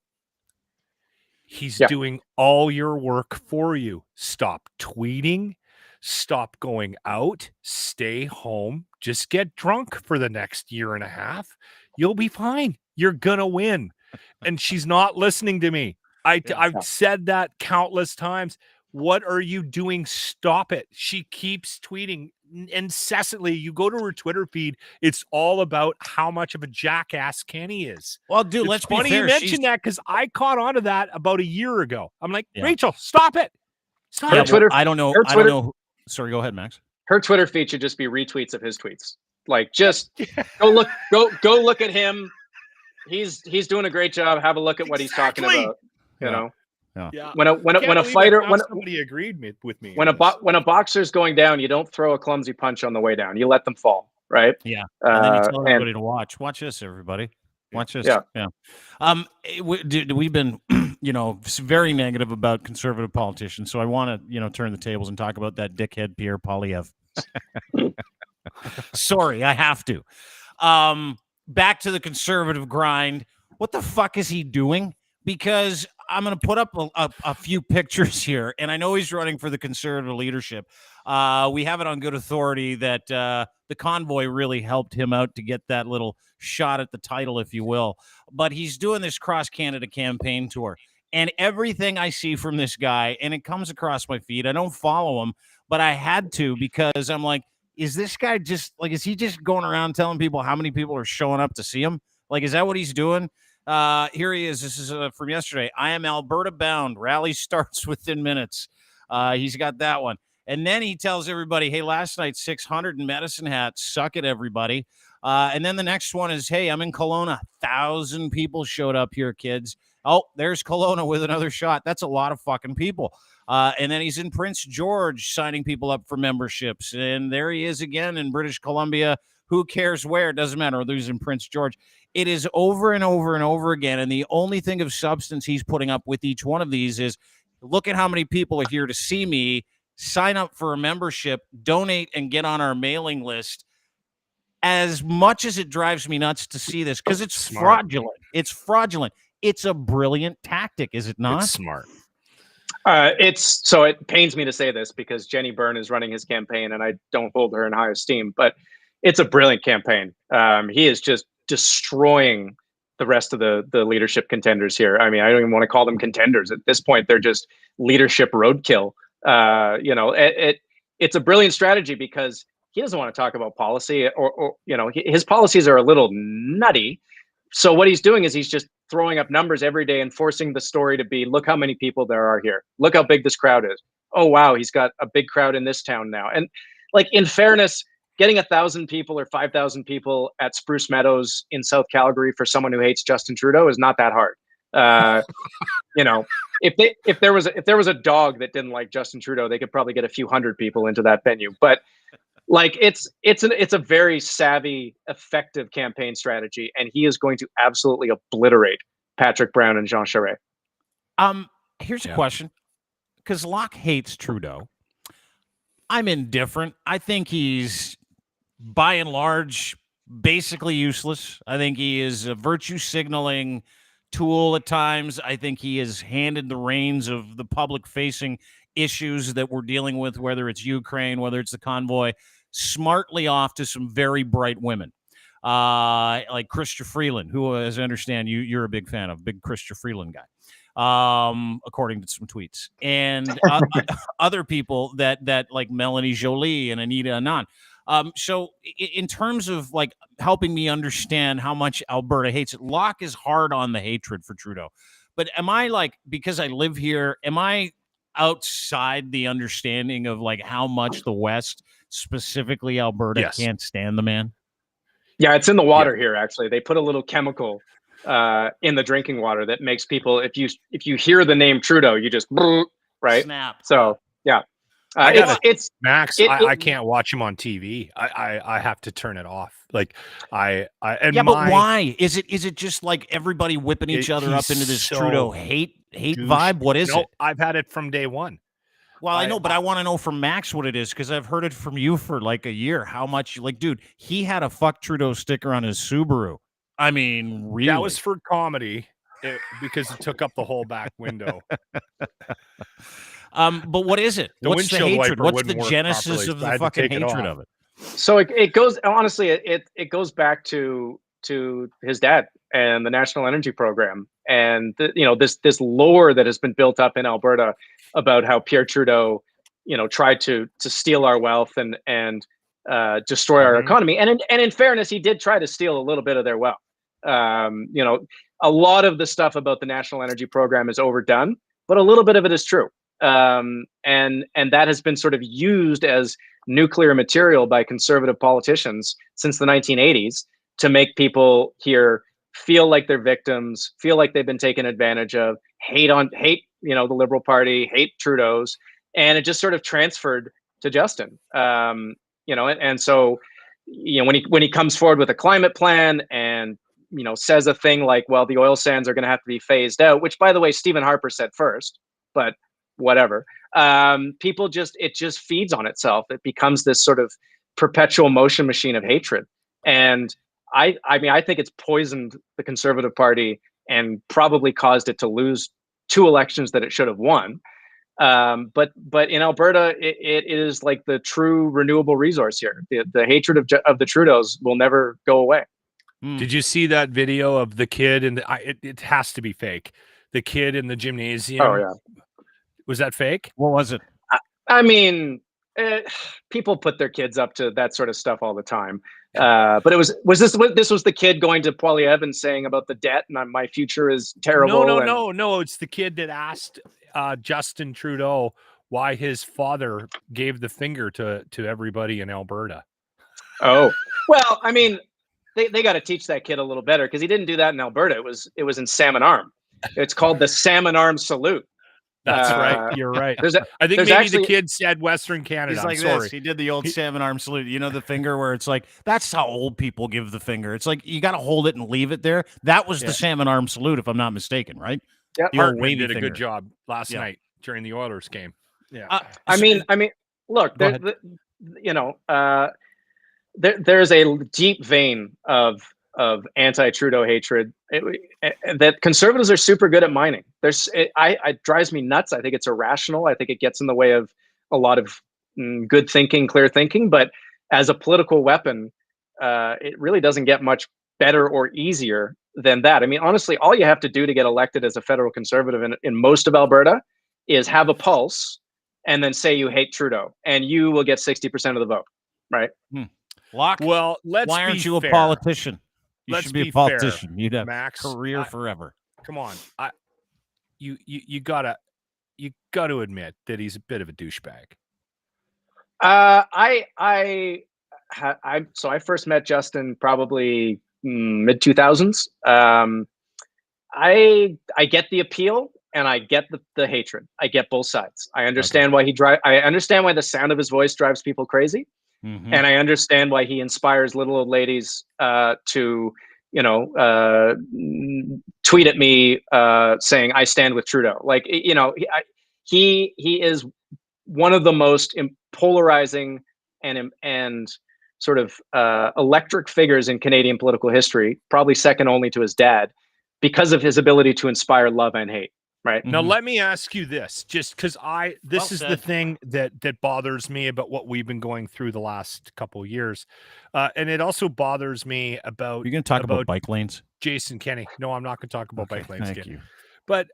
He's doing all your work for you. Stop tweeting. Stop going out. Stay home. Just get drunk for the next year and a half. You'll be fine. You're going to win. And she's not listening to me. I've said that countless times. What are you doing? Stop it. She keeps tweeting incessantly. You go to her Twitter feed, it's all about how much of a jackass Kenney is. Well, dude, let's be fair. You mentioned that because I caught on to that about a year ago. I'm like, Rachel, stop it. Stop it. Twitter, I don't know. I don't know. Sorry, go ahead, Max. Her Twitter feed should just be retweets of his tweets. Like, just go look at him. He's doing a great job. Have a look at what he's talking about. You know. Yeah. When a fighter, somebody agreed with me. When a boxer's going down, you don't throw a clumsy punch on the way down. You let them fall, right? Yeah. And then you tell everybody to watch. Watch this, everybody. Watch this. Yeah. We've been, very negative about conservative politicians. So I want to, turn the tables and talk about that dickhead PierrePoilievre. Sorry, I have to. Back to the conservative grind. What the fuck is he doing? Because I'm going to put up a few pictures here, and I know he's running for the conservative leadership. We have it on good authority that the convoy really helped him out to get that little shot at the title, if you will. But he's doing this cross-Canada campaign tour, and everything I see from this guy, and it comes across my feed, I don't follow him, but I had to because I'm like, is this guy is he just going around telling people how many people are showing up to see him? Like, is that what he's doing? Here he is. This is from yesterday. I am Alberta bound. Rally starts within minutes. He's got that one. And then he tells everybody, hey, last night, 600 in Medicine Hat. Suck it, everybody. And then the next one is, hey, I'm in Kelowna. 1,000 people showed up here, kids. Oh, there's Kelowna with another shot. That's a lot of fucking people. And then he's in Prince George signing people up for memberships. And there he is again in British Columbia. Who cares where? It doesn't matter whether he's in Prince George. It is over and over and over again. And the only thing of substance he's putting up with each one of these is, look at how many people are here to see me, sign up for a membership, donate, and get on our mailing list. As much as it drives me nuts to see this, because it's fraudulent. It's fraudulent. It's a brilliant tactic, is it not? It's smart. It pains me to say this because Jenny Byrne is running his campaign and I don't hold her in high esteem, but it's a brilliant campaign. He is just destroying the rest of the leadership contenders here. I mean, I don't even want to call them contenders. At this point, they're just leadership roadkill. It's a brilliant strategy because he doesn't want to talk about policy or his policies are a little nutty, So what he's doing is he's just throwing up numbers every day and forcing the story to be, look how many people there are here. Look how big this crowd is. Oh, wow, he's got a big crowd in this town now. And like, in fairness, getting 1,000 people or 5,000 people at Spruce Meadows in South Calgary for someone who hates Justin Trudeau is not that hard. You know, if there was a dog that didn't like Justin Trudeau, they could probably get a few hundred people into that venue. But like, it's a very savvy, effective campaign strategy, and he is going to absolutely obliterate Patrick Brown and Jean Charest. Here's a question, because Locke hates Trudeau. I'm indifferent. I think he's, by and large, basically useless. I think he is a virtue signaling tool at times. I think he has handed the reins of the public-facing issues that we're dealing with, whether it's Ukraine, whether it's the convoy, smartly off to some very bright women, like Chrystia Freeland, who, as I understand, you're a big fan of, big Chrystia Freeland guy, according to some tweets, and other people that like Melanie Joly and Anita Anand. So in terms of like helping me understand how much Alberta hates it, Locke is hard on the hatred for Trudeau. But am I, like, because I live here, am I outside the understanding of like how much the West, specifically Alberta, can't stand the man? Yeah, it's in the water here. Actually, they put a little chemical in the drinking water that makes people, if you hear the name Trudeau, you just right. Snap. So yeah. It's Max. I can't watch him on TV. I have to turn it off. Like but why is it just like everybody whipping each other up into this Trudeau hate vibe? What is it? I've had it from day one. Well, I know, but I want to know from Max what it is, because I've heard it from you for like a year. How much, like, dude, he had a fuck Trudeau sticker on his Subaru. I mean, really? That was for comedy, because it took up the whole back window. But what is it? What's the hatred? What's the genesis of the fucking hatred of it? So it goes, honestly, it goes back to his dad and the National Energy Program, and this lore that has been built up in Alberta about how Pierre Trudeau, tried to steal our wealth and destroy our economy. And in fairness, he did try to steal a little bit of their wealth. A lot of the stuff about the National Energy Program is overdone, but a little bit of it is true. And that has been sort of used as nuclear material by conservative politicians since the 1980s to make people here feel like they're victims, feel like they've been taken advantage of, hate the Liberal Party, hate Trudeau's, and it just sort of transferred to Justin. And so when he comes forward with a climate plan and says a thing like, well, the oil sands are going to have to be phased out, which, by the way, Stephen Harper said first, but whatever. It just feeds on itself. It becomes this sort of perpetual motion machine of hatred. And I think it's poisoned the Conservative Party and probably caused it to lose 2 elections that it should have won. But in Alberta, it is like the true renewable resource here. The hatred of the Trudeaus will never go away. Did you see that video of the kid? And it has to be fake. The kid in the gymnasium. Oh yeah. Was that fake? What was it? I mean, people put their kids up to that sort of stuff all the time. But this was the kid going to PierrePoilievre and saying about the debt and my future is terrible. No. It's the kid that asked Justin Trudeau why his father gave the finger to everybody in Alberta. Oh, well, I mean, they got to teach that kid a little better, because he didn't do that in Alberta. It was in Salmon Arm. It's called the Salmon Arm Salute. That's right. You're right. I think maybe the kid said Western Canada. He's like this. He did the old salmon arm salute. You know, the finger where it's like, that's how old people give the finger. It's like, you got to hold it and leave it there. That was the salmon arm salute, if I'm not mistaken, right? Yeah. Hartman did a good job last night during the Oilers game. Yeah. I mean, look, there's a deep vein of anti-Trudeau hatred that conservatives are super good at mining. It drives me nuts. I think it's irrational. I think it gets in the way of a lot of good thinking, clear thinking. But as a political weapon, it really doesn't get much better or easier than that. I mean, honestly, all you have to do to get elected as a federal conservative in most of Alberta is have a pulse and then say you hate Trudeau, and you will get 60% of the vote, right? Locke, well, why aren't you fair. A politician? You let's should be a be politician. fair, You'd have Max. career forever. Come on, you gotta admit that he's a bit of a douchebag. So I first met Justin probably mid 2000s. I get the appeal and I get the hatred. I get both sides. I understand why I understand why the sound of his voice drives people crazy, and I understand why he inspires little old ladies to tweet at me saying I stand with Trudeau. Like he is one of the most polarizing and sort of electric figures in Canadian political history, probably second only to his dad, because of his ability to inspire love and hate. Right. Now, let me ask you this, just because this is the thing that bothers me about what we've been going through the last couple of years. And it also bothers me about. You're going to talk about bike lanes? Jason Kenney. No, I'm not going to talk about bike lanes. Thank you. But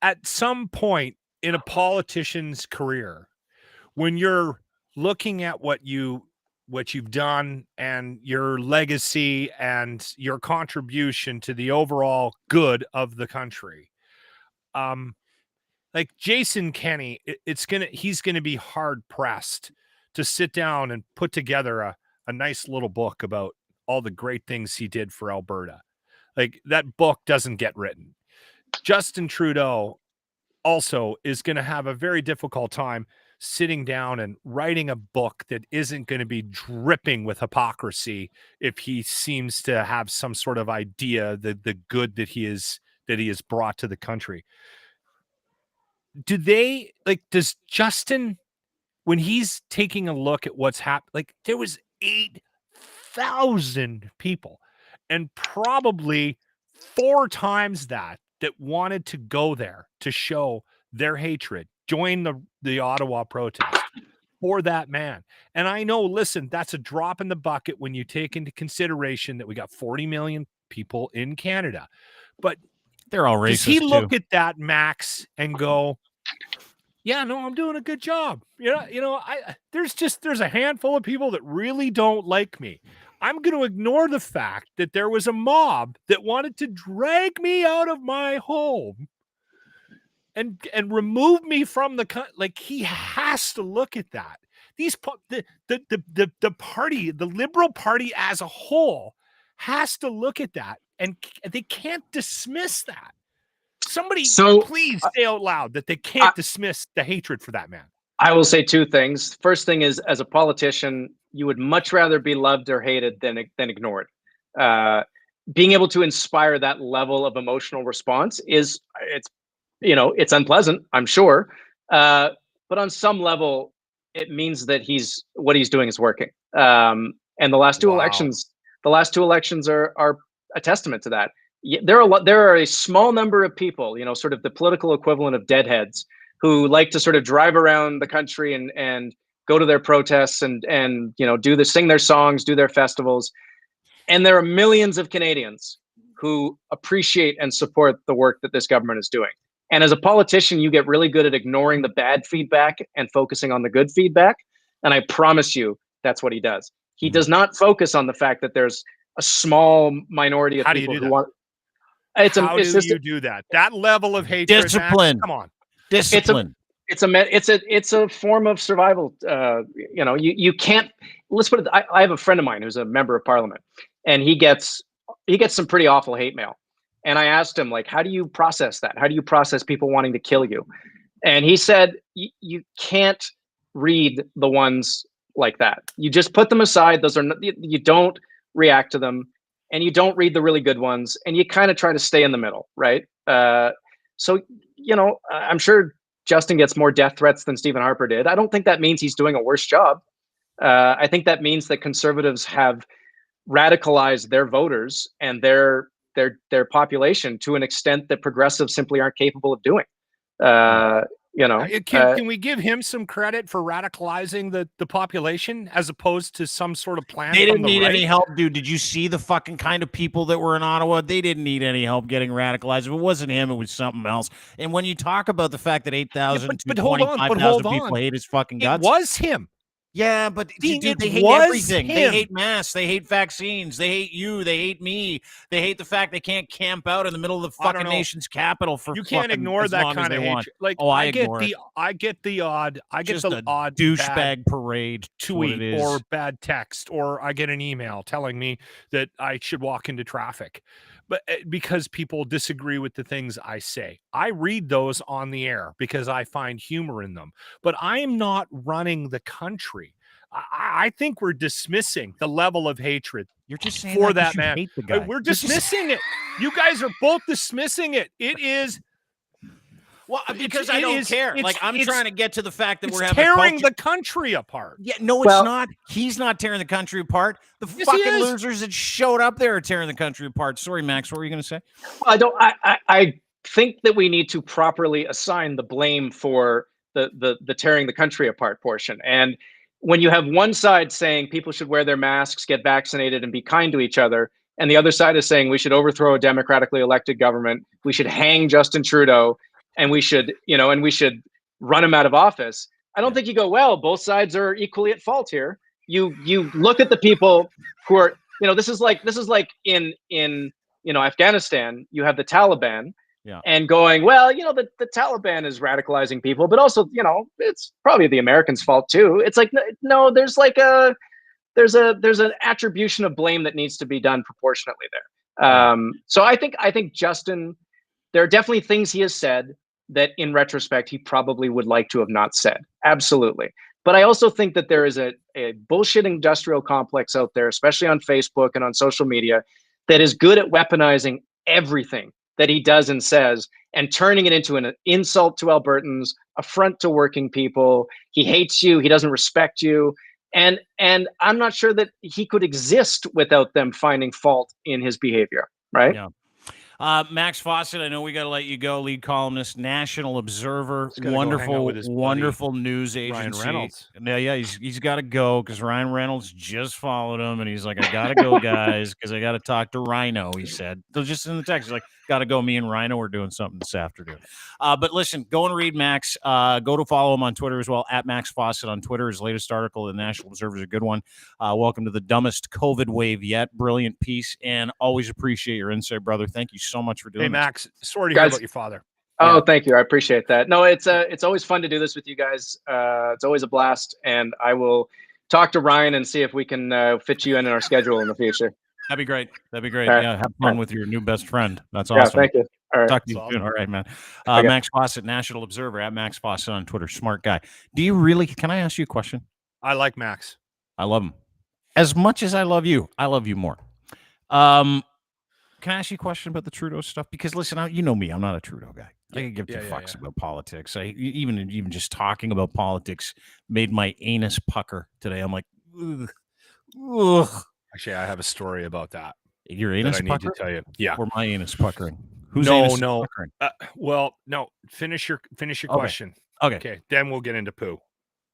at some point in a politician's career, when you're looking at what you've done and your legacy and your contribution to the overall good of the country, like Jason Kenney, he's gonna be hard pressed to sit down and put together a nice little book about all the great things he did for Alberta. Like, that book doesn't get written. Justin Trudeau also is going to have a very difficult time sitting down and writing a book that isn't going to be dripping with hypocrisy if he seems to have some sort of idea that the good that he has brought to the country. Does Justin, when he's taking a look at what's happened, like, there was 8,000 people and probably 4 times that wanted to go there to show their hatred, join the Ottawa protest for that man. And I know, listen, that's a drop in the bucket when you take into consideration that we got 40 million people in Canada. But they're all racist. Does he look at that, Max, and go, yeah, no, I'm doing a good job. There's a handful of people that really don't like me. I'm going to ignore the fact that there was a mob that wanted to drag me out of my home and remove me from the like. He has to look at that. The party, the Liberal Party as a whole, has to look at that, and they can't dismiss that. Somebody, please say out loud that they can't dismiss the hatred for that man. I will say 2 things. First thing is, as a politician, you would much rather be loved or hated than ignored. Being able to inspire that level of emotional response it's unpleasant, I'm sure. But on some level, it means that what he's doing is working. And the last 2 elections are a testament to that. There are a small number of people, sort of the political equivalent of deadheads, who like to sort of drive around the country and go to their protests and sing their songs, do their festivals. And there are millions of Canadians who appreciate and support the work that this government is doing. And as a politician, you get really good at ignoring the bad feedback and focusing on the good feedback. And I promise you, that's what he does. He does not focus on the fact that there's a small minority of people who want. How do you do that? That level of hatred, discipline. Max? Come on, discipline. It's a form of survival. You can't. Let's put it. I have a friend of mine who's a member of Parliament, and he gets some pretty awful hate mail. And I asked him, like, how do you process that? How do you process people wanting to kill you? And he said, you can't read the ones like that. You just put them aside. You don't react to them, and you don't read the really good ones, and you kind of try to stay in the middle, right? So I'm sure Justin gets more death threats than Stephen Harper did. I don't think that means he's doing a worse job. I think that means that Conservatives have radicalized their voters and their population to an extent that Progressives simply aren't capable of doing. Can we give him some credit for radicalizing the population as opposed to some sort of plan? They didn't need any help, dude. Did you see the fucking kind of people that were in Ottawa? They didn't need any help getting radicalized. If it wasn't him, it was something else. And when you talk about the fact that 8,000 to 25,000 people hate his fucking guts, it was him. Yeah, but Dean, dude, they it hate was everything. They him. hate masks. They hate vaccines. They hate you. They hate me. They hate the fact they can't camp out in the middle of the I don't fucking know. nation's capital for You can't fucking ignore as that long as kind they of want. hatred. Like Oh, I get the odd bad douchebag parade tweet it or is. bad text, or I get an email telling me that I should walk into traffic, but because people disagree with the things I say. I read those on the air because I find humor in them, but I am not running the country. I think we're dismissing the level of hatred You're just saying for that that man. hate the guy. We're dismissing it. You guys are both dismissing it. It is. Well, because I don't care. Like, I'm trying to get to the fact that we're having tearing the country apart. Yeah, no, it's not. He's not tearing the country apart. The fucking losers that showed up there are tearing the country apart. Sorry, Max, what were you going to say? I think that we need to properly assign the blame for the tearing the country apart portion. And when you have one side saying people should wear their masks, get vaccinated, and be kind to each other, and the other side is saying we should overthrow a democratically elected government, we should hang Justin Trudeau, and we should run him out of office. I don't think you go, well, both sides are equally at fault here. You look at the people who are, this is like in Afghanistan, you have the Taliban, and going, well, the Taliban is radicalizing people, but also, it's probably the Americans' fault too. It's like, no, there's an attribution of blame that needs to be done proportionately there. So I think Justin, there are definitely things he has said that in retrospect, he probably would like to have not said. Absolutely. But I also think that there is a bullshit industrial complex out there, especially on Facebook and on social media, that is good at weaponizing everything that he does and says and turning it into an insult to Albertans, affront to working people. He hates you. He doesn't respect you. And I'm not sure that he could exist without them finding fault in his behavior. Right. Yeah. Max Fawcett, I know we got to let you go. Lead columnist, National Observer, wonderful news agency. Ryan Reynolds. Yeah, he's got to go because Ryan Reynolds just followed him, and he's like, I got to go, guys, because I got to talk to Rhino, he said. So just in the text, he's like, got to go. Me and Rhino are doing something this afternoon. But listen, go and read Max. Go to follow him on Twitter as well, at Max Fawcett on Twitter. His latest article in the National Observer is a good one. Welcome to the dumbest COVID wave yet. Brilliant piece, and always appreciate your insight, brother. Thank you so much for doing this. Hey, Max, sorry to hear about your father. Oh, thank you. I appreciate that. No, it's always fun to do this with you guys. It's always a blast, and I will talk to Ryan and see if we can fit you in our schedule in the future. That'd be great. Right. Yeah, have fun with your new best friend. That's awesome. Yeah, thank you. All right. Talk to you soon. All right, man. Max Fawcett, National Observer, at Max Fawcett on Twitter. Smart guy. Do you really? Can I ask you a question? I like Max. I love him. As much as I love you more. Can I ask you a question about the Trudeau stuff? Because listen, you know me, I'm not a Trudeau guy. I can give two fucks about politics. Even just talking about politics made my anus pucker today. I'm like, ugh. Actually, I have a story about that. Your anus pucker? I need to tell you. Yeah. Or my anus puckering. Who's puckering? No. Finish your question. Okay. Then we'll get into poo.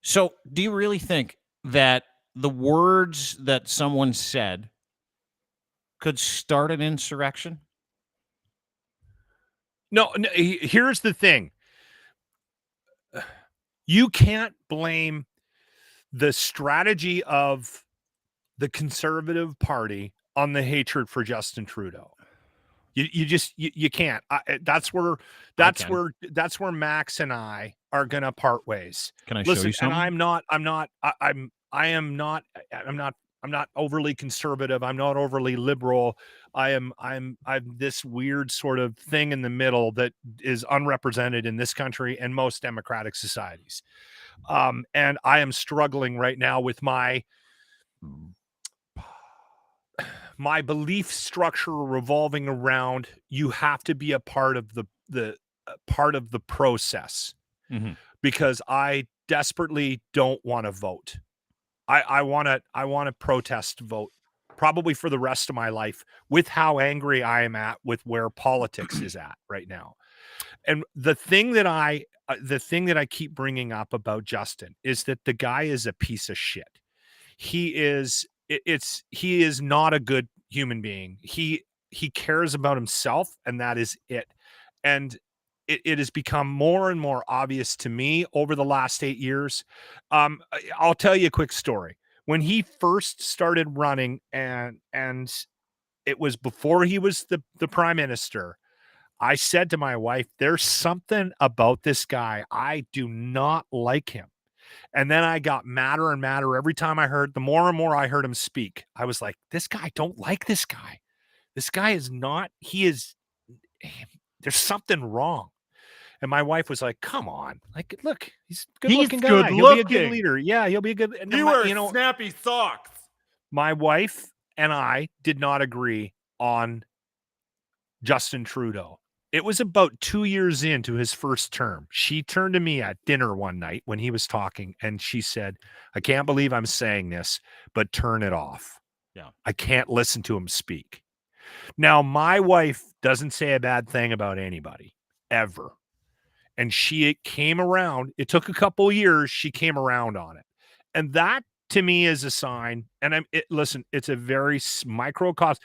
So, do you really think that the words that someone said could start an insurrection? No, here's the thing. You can't blame the strategy of the Conservative Party on the hatred for Justin Trudeau. You can't. That's where Max and I are gonna part ways. Can I show you something? And I'm not overly conservative. I'm not overly liberal. I'm this weird sort of thing in the middle that is unrepresented in this country and most democratic societies. And I am struggling right now with my belief structure revolving around you have to be a part of the process, because I desperately don't want to vote. I want to protest vote probably for the rest of my life with how angry I am at with where politics is at right now. And the thing that I keep bringing up about Justin is that the guy is a piece of shit. He is not a good human being. He cares about himself, and that is it. And it has become more and more obvious to me over the last 8 years. I'll tell you a quick story. When he first started running, and it was before he was the prime minister, I said to my wife, there's something about this guy. I do not like him. And then I got madder and madder every time the more and more I heard him speak. I was like, this guy, don't like this guy. This guy is not, there's something wrong. And my wife was like, come on. Like, look, he's a good-looking guy. He'll be a good leader. Yeah, he'll be a good... You wear snappy socks. My wife and I did not agree on Justin Trudeau. It was about 2 years into his first term. She turned to me at dinner one night when he was talking, and she said, I can't believe I'm saying this, but turn it off. Yeah. I can't listen to him speak. Now, my wife doesn't say a bad thing about anybody, ever. And she came around. It took a couple of years. She came around on it. And that, to me, is a sign. And listen, it's a very microcosm.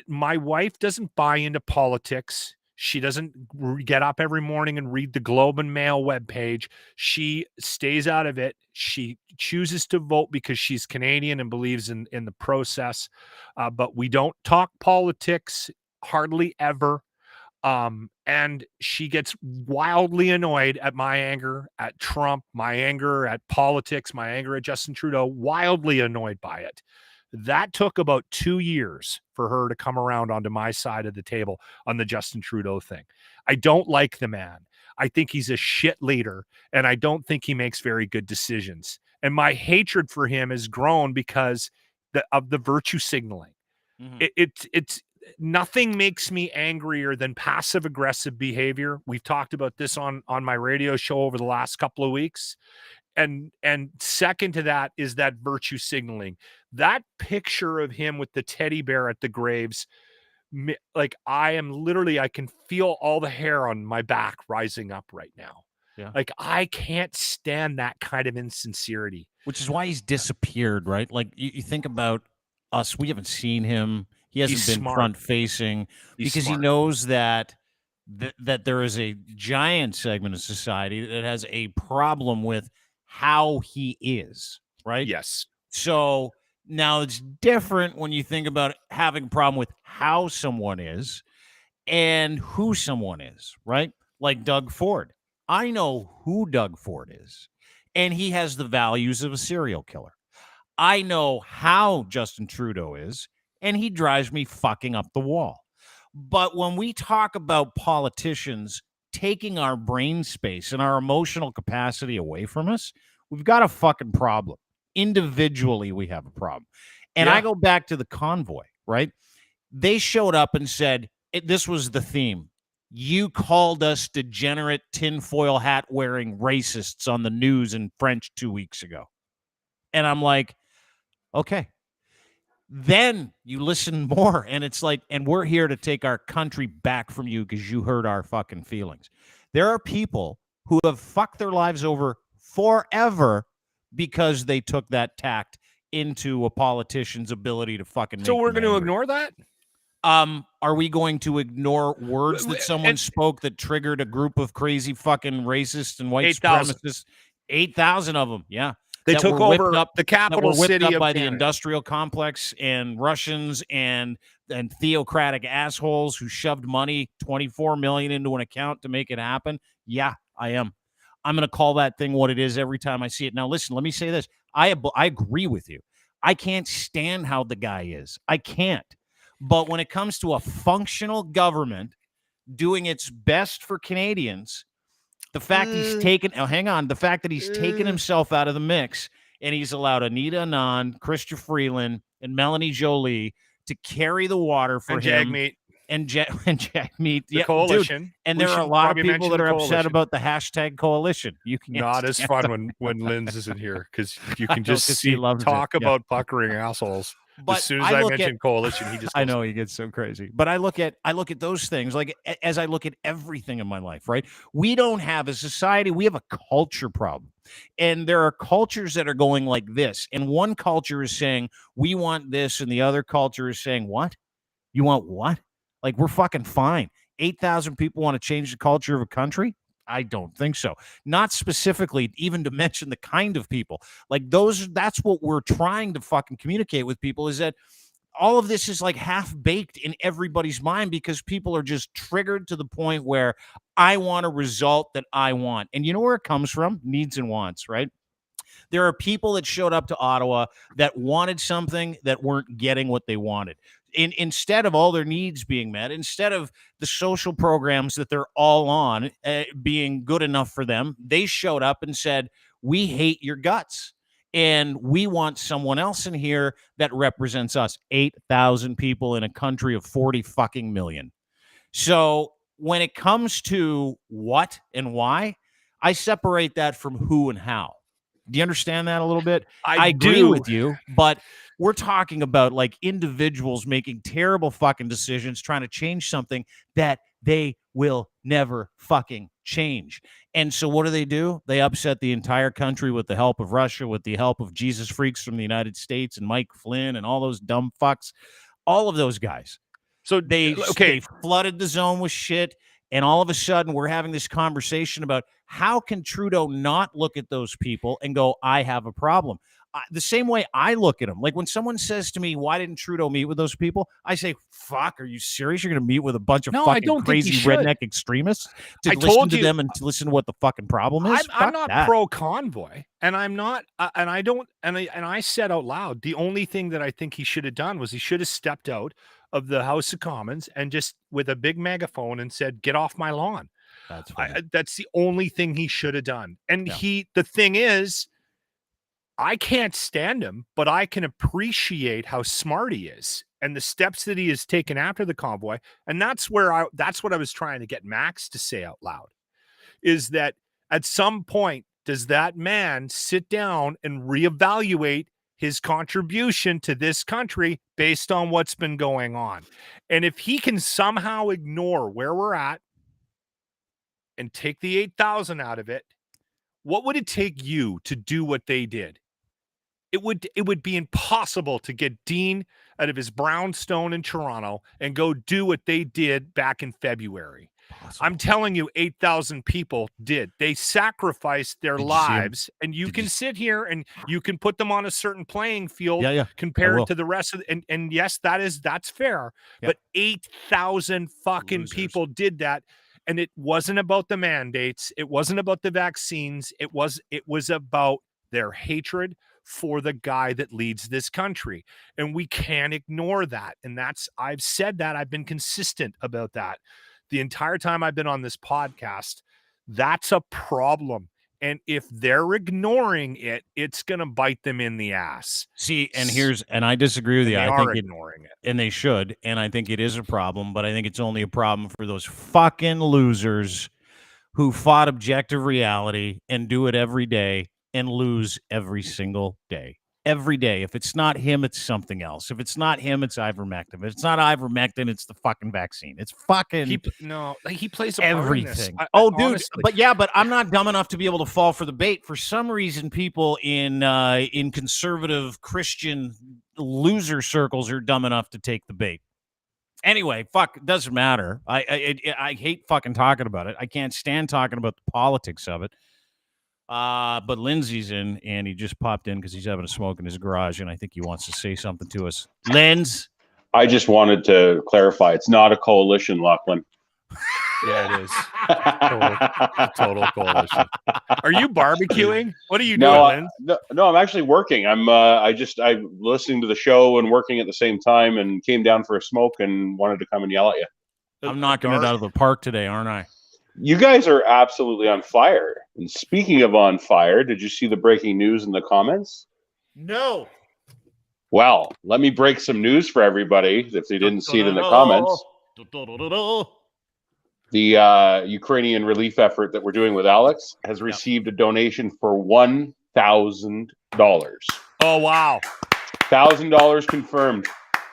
My wife doesn't buy into politics. She doesn't get up every morning and read the Globe and Mail webpage. She stays out of it. She chooses to vote because she's Canadian and believes in the process. But we don't talk politics hardly ever. And she gets wildly annoyed at my anger at Trump, my anger at politics, my anger at Justin Trudeau, wildly annoyed by it. That took about 2 years for her to come around onto my side of the table on the Justin Trudeau thing. I don't like the man. I think he's a shit leader, and I don't think he makes very good decisions. And my hatred for him has grown because of the virtue signaling. Mm-hmm. It's nothing makes me angrier than passive aggressive behavior. We've talked about this on my radio show over the last couple of weeks. And second to that is that virtue signaling. That picture of him with the teddy bear at the graves, like I can feel all the hair on my back rising up right now. Yeah. Like I can't stand that kind of insincerity. Which is why he's disappeared, right? Like you think about us, we haven't seen him. He hasn't been front facing because he knows that there is a giant segment of society that has a problem with how he is, right? Yes. So now it's different when you think about having a problem with how someone is and who someone is, right? Like Doug Ford. I know who Doug Ford is, and he has the values of a serial killer. I know how Justin Trudeau is, and he drives me fucking up the wall. But when we talk about politicians taking our brain space and our emotional capacity away from us, we've got a fucking problem. Individually, we have a problem. And I go back to the convoy, right? They showed up and said, this was the theme. You called us degenerate tinfoil hat wearing racists on the news in French 2 weeks ago. And I'm like, okay. Then you listen more, and it's like, and we're here to take our country back from you because you hurt our fucking feelings. There are people who have fucked their lives over forever because they took that tact into a politician's ability to fucking. So we're going to ignore that? Are we going to ignore words that someone spoke that triggered a group of crazy fucking racists and white supremacists? 8,000 of them, yeah. They took over the capital city by the industrial complex and Russians and theocratic assholes who shoved money, $24 million into an account to make it happen. Yeah, I am. I'm going to call that thing what it is every time I see it. Now, listen, let me say this. I agree with you. I can't stand how the guy is. I can't. But when it comes to a functional government doing its best for Canadians, the fact he's taken, the fact that he's taken himself out of the mix and he's allowed Anita Anand, Chrystia Freeland, and Melanie Jolie to carry the water for him. And Jagmeet, the coalition. Dude, and there are a lot of people that are upset about the hashtag coalition. You can't not as fun when Linz isn't here because you can just talk about puckering assholes. But as soon as I mention coalition, he just goes, I know he gets so crazy. But I look at those things like as I look at everything in my life, right? We don't have a society, we have a culture problem. And there are cultures that are going like this. And one culture is saying, we want this, and the other culture is saying, what? You want what? Like, we're fucking fine. 8,000 people want to change the culture of a country? I don't think so. Not specifically, even to mention the kind of people. Like that's what we're trying to fucking communicate with people, is that all of this is like half baked in everybody's mind because people are just triggered to the point where I want a result that I want. And you know where it comes from? Needs and wants, right? There are people that showed up to Ottawa that wanted something that weren't getting what they wanted. Instead of all their needs being met, instead of the social programs that they're all on being good enough for them, they showed up and said, we hate your guts. And we want someone else in here that represents us. 8,000 people in a country of 40 fucking million. So when it comes to what and why, I separate that from who and how. Do you understand that a little bit? I agree with you, but we're talking about like individuals making terrible fucking decisions, trying to change something that they will never fucking change. And so what do? They upset the entire country with the help of Russia, with the help of Jesus freaks from the United States and Mike Flynn and all those dumb fucks, all of those guys. So they flooded the zone with shit. And all of a sudden, we're having this conversation about how can Trudeau not look at those people and go, I have a problem. The same way I look at them. Like when someone says to me, why didn't Trudeau meet with those people? I say, fuck, are you serious? You're going to meet with a bunch of fucking crazy redneck extremists to listen to them and to listen to what the fucking problem is? I'm not pro-convoy, and I'm not, and I said out loud, the only thing that I think he should have done was he should have stepped out of the House of Commons and just with a big megaphone and said, get off my lawn. That's the only thing he should have done. And the thing is, I can't stand him, but I can appreciate how smart he is and the steps that he has taken after the convoy. And that's what I was trying to get Max to say out loud, is that at some point, does that man sit down and reevaluate his contribution to this country based on what's been going on? And if he can somehow ignore where we're at and take the 8,000 out of it, what would it take you to do what they did? It would be impossible to get Dean out of his brownstone in Toronto and go do what they did back in February. Possible. I'm telling you, 8,000 people did. They sacrificed their lives, and you can sit here and you can put them on a certain playing field compared to the rest of and yes, that's fair. Yeah. But 8,000 fucking people did that. And it wasn't about the mandates. It wasn't about the vaccines. It was about their hatred for the guy that leads this country. And we can't ignore that. And I've said that. I've been consistent about that the entire time I've been on this podcast. That's a problem. And if they're ignoring it, it's going to bite them in the ass. See, and I disagree with you. I think ignoring it. And they should. And I think it is a problem, but I think it's only a problem for those fucking losers who fought objective reality and do it every day and lose every single day. Every day. If it's not him, it's something else. If it's not him, it's ivermectin. If it's not ivermectin, it's the fucking vaccine. It's fucking he plays a everything. Part in this. Dude, but I'm not dumb enough to be able to fall for the bait. For some reason, people in conservative Christian loser circles are dumb enough to take the bait. Anyway, it doesn't matter. I hate fucking talking about it. I can't stand talking about the politics of it. But Lindsay's in, and he just popped in because he's having a smoke in his garage, and I think he wants to say something to us. Linz? I just wanted to clarify, it's not a coalition, Lachlan. Yeah, it is. Total coalition. Are you barbecuing? What are you doing, Linz? No, I'm actually working. I'm listening to the show and working at the same time, and came down for a smoke and wanted to come and yell at you. I'm knocking it out of the park today, aren't I? You guys are absolutely on fire. And speaking of on fire, did you see the breaking news in the comments? No. Well, let me break some news for everybody if they didn't see it in the comments. The Ukrainian relief effort that we're doing with Alex has received a donation for $1,000. Oh, wow. $1,000 confirmed.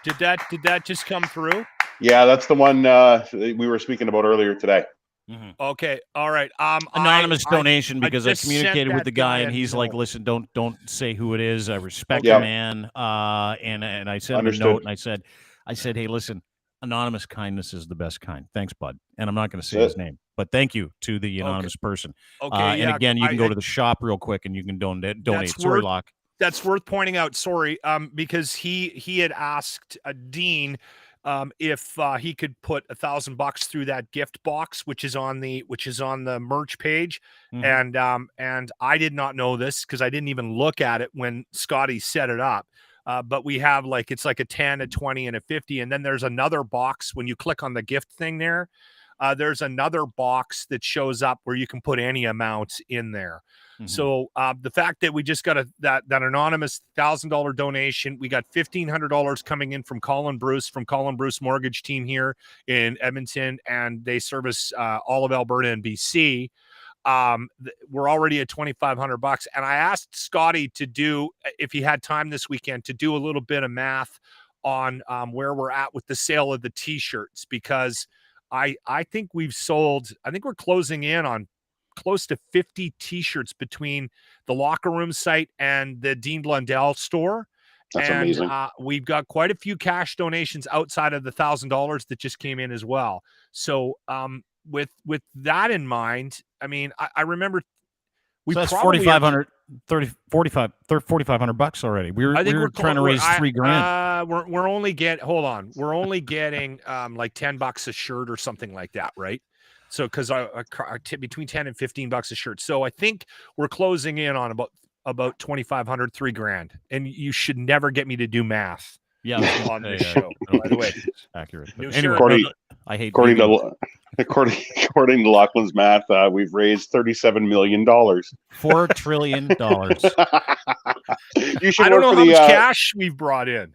Did that just come through? Yeah, that's the one we were speaking about earlier today. Mm-hmm. Okay. All right. Anonymous donation because I communicated with the guy and he's like, listen, don't say who it is. I respect the man. And I sent him a note and I said, hey, listen, Anonymous kindness is the best kind. Thanks, bud. And I'm not going to say his name, but thank you to the anonymous person. Okay. And again, you can go to the shop real quick and you can donate. Sorry, Locke. That's worth pointing out. Sorry, because he had asked Dean if he could put $1,000 through that gift box, which is on the merch page, and I did not know this because I didn't even look at it when Scotty set it up. But we have it's like a 10, a 20, and a 50, and then there's another box when you click on the gift thing there. There's another box that shows up where you can put any amount in there. So the fact that we just got that anonymous $1,000 donation, we got $1,500 coming in from Colin Bruce Mortgage Team here in Edmonton, and they service all of Alberta and BC. We're already at $2,500, and I asked Scotty to do, if he had time this weekend, to do a little bit of math on where we're at with the sale of the t-shirts, because I think we're closing in on close to 50 t-shirts between the Locker Room site and the Dean Blundell store. That's amazing. We've got quite a few cash donations outside of the $1,000 that just came in as well. So with that in mind, I mean, I remember that's $4,500 already. We were trying to raise $3,000. We're only getting like $10 a shirt or something like that, right? So because between $10 and $15 a shirt. So I think we're closing in on about $2,500, $3,000. And you should never get me to do math. Yeah, on this show. By the way, accurate. Anyway, I hate according to Lachlan's math, we've raised $37 million. $4 trillion. You should. I don't know how much cash we've brought in.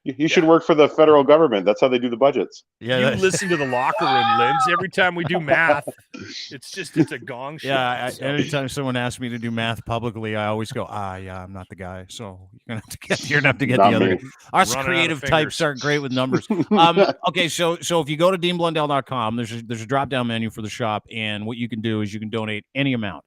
You should work for the federal government. That's how they do the budgets. Yeah, you listen to the Locker Room, Linz. Every time we do math, it's a gong show. Yeah, anytime someone asks me to do math publicly, I always go, yeah, I'm not the guy. So you're gonna have to get the other. Us creative types aren't great with numbers. Okay, so if you go to deanblundell.com, there's a drop down menu for the shop, and what you can do is you can donate any amount.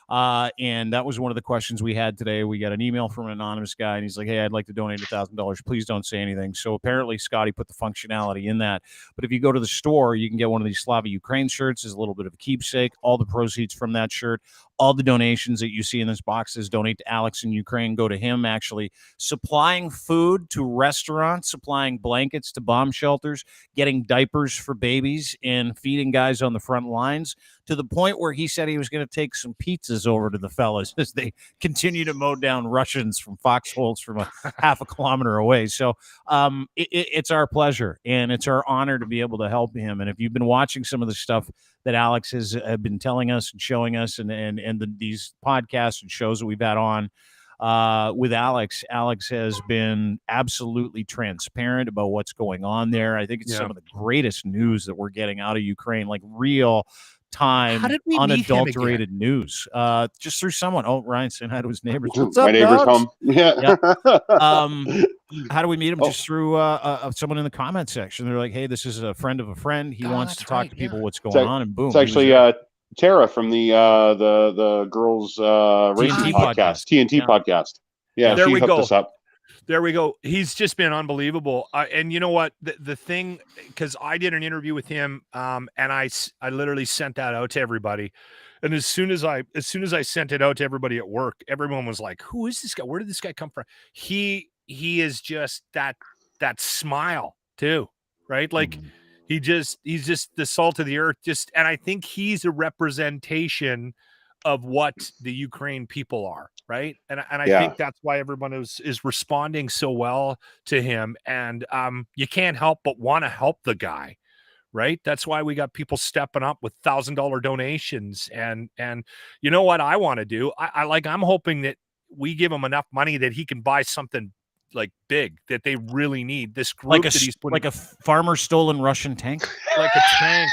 And that was one of the questions we had today. We got an email from an anonymous guy, and he's like, hey, I'd like to donate $1,000. Please don't say anything. So apparently Scotty put the functionality in that. But if you go to the store, you can get one of these Slava Ukraine shirts as a little bit of a keepsake. All the proceeds from that shirt, all the donations that you see in this box is donate to Alex in Ukraine, go to him, actually supplying food to restaurants, supplying blankets to bomb shelters, getting diapers for babies, and feeding guys on the front lines, to the point where he said he was going to take some pizzas over to the fellas as they continue to mow down Russians from foxholes from a half a kilometer away. So it's our pleasure and it's our honor to be able to help him. And if you've been watching some of the stuff that Alex has been telling us and showing us, and these podcasts and shows that we've had on with Alex has been absolutely transparent about what's going on there. I think it's some of the greatest news that we're getting out of Ukraine, like real time, unadulterated news, just through someone. Oh, Ryan saying hi to his neighbors. What's up, my neighbor's dogs? home. Yeah. How do we meet him? Just through someone in the comment section. They're like, hey, this is a friend of a friend. He wants to talk to people what's going on, and boom. It's actually Tara from the girls racing podcast, TNT podcast. Yeah, there we go. Us up. There we go. He's just been unbelievable. And you know what? The thing, because I did an interview with him, and I literally sent that out to everybody. And as soon as I sent it out to everybody at work, everyone was like, "Who is this guy? Where did this guy come from?" He is just that smile too, right? Like he's just the salt of the earth. And I think he's a representation of what the Ukraine people are, right? And I think that's why everyone is responding so well to him. And you can't help but want to help the guy, right? That's why we got people stepping up with $1,000 donations. And you know what I want to do? I'm hoping that we give him enough money that he can buy something like big that they really need. This group that he's putting, like a farmer stolen Russian tank, like a tank.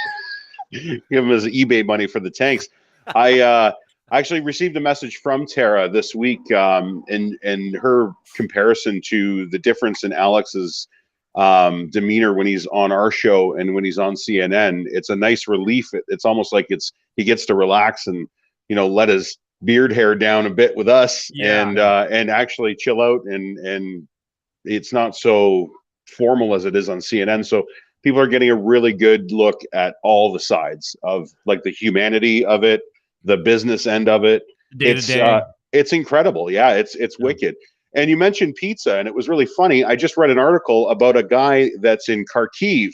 Give him his eBay money for the tanks. I actually received a message from Tara this week, and her comparison to the difference in Alex's demeanor when he's on our show and when he's on CNN. It's a nice relief. It's almost like he gets to relax and let his beard hair down a bit with us and actually chill out, and it's not so formal as it is on CNN. So people are getting a really good look at all the sides of like the humanity of it, the business end of it. It's incredible. Yeah, it's wicked. And you mentioned pizza, and it was really funny. I just read an article about a guy that's in Kharkiv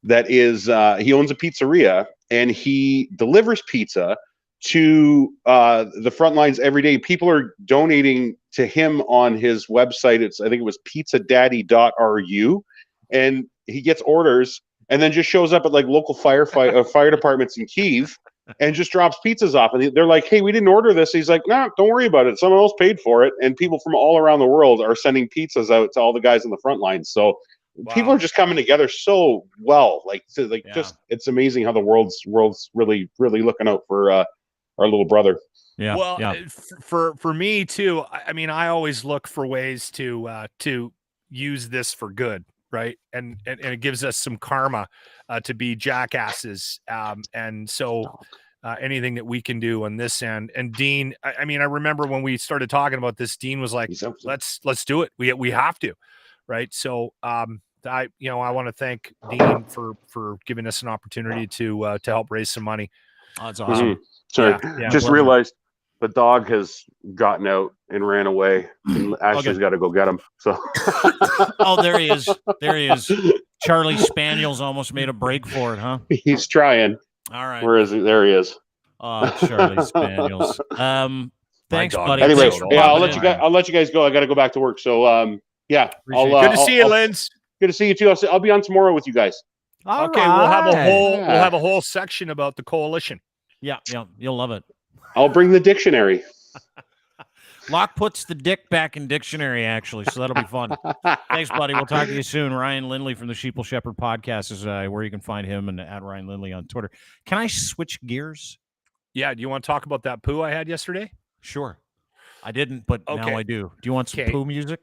that is he owns a pizzeria, and he delivers pizza to the front lines every day. People are donating to him on his website. I think it was pizzadaddy.ru, and he gets orders and then just shows up at like local fire departments in Kyiv and just drops pizzas off. And they're like, hey, we didn't order this. He's like, no, don't worry about it. Someone else paid for it. And people from all around the world are sending pizzas out to all the guys on the front lines. So people are just coming together so well. Just it's amazing how the world's really, really looking out for our little brother. Yeah. Well, for me too. I mean, I always look for ways to use this for good, right? And it gives us some karma to be jackasses. And so anything that we can do on this end. And Dean, I mean, I remember when we started talking about this, Dean was like, let's do it. We have to, right? So I want to thank Dean for giving us an opportunity to help raise some money. Oh, that's awesome. Mm-hmm. Sorry, just realized the dog has gotten out and ran away, and Ashley's got to go get him. So, oh, there he is. There he is. Charlie Spaniel's almost made a break for it, huh? He's trying. All right. Where is he? There he is. Oh, Charlie Spaniels. Thanks, buddy. Anyway, Thanks I'll let you guys go. I got to go back to work. So, good to see you, Linz. Good to see you too. I'll be on tomorrow with you guys. All right. We'll have a whole section about the coalition. Yeah, you'll love it. I'll bring the dictionary. Locke puts the dick back in dictionary, actually, so that'll be fun. Thanks, buddy. We'll talk to you soon. Ryan Lindley from the Sheeple Shepherd podcast is where you can find him, and at Ryan Lindley on Twitter. Can I switch gears? Yeah. Do you want to talk about that poo I had yesterday? Sure. I didn't, but now I do. Do you want some poo music?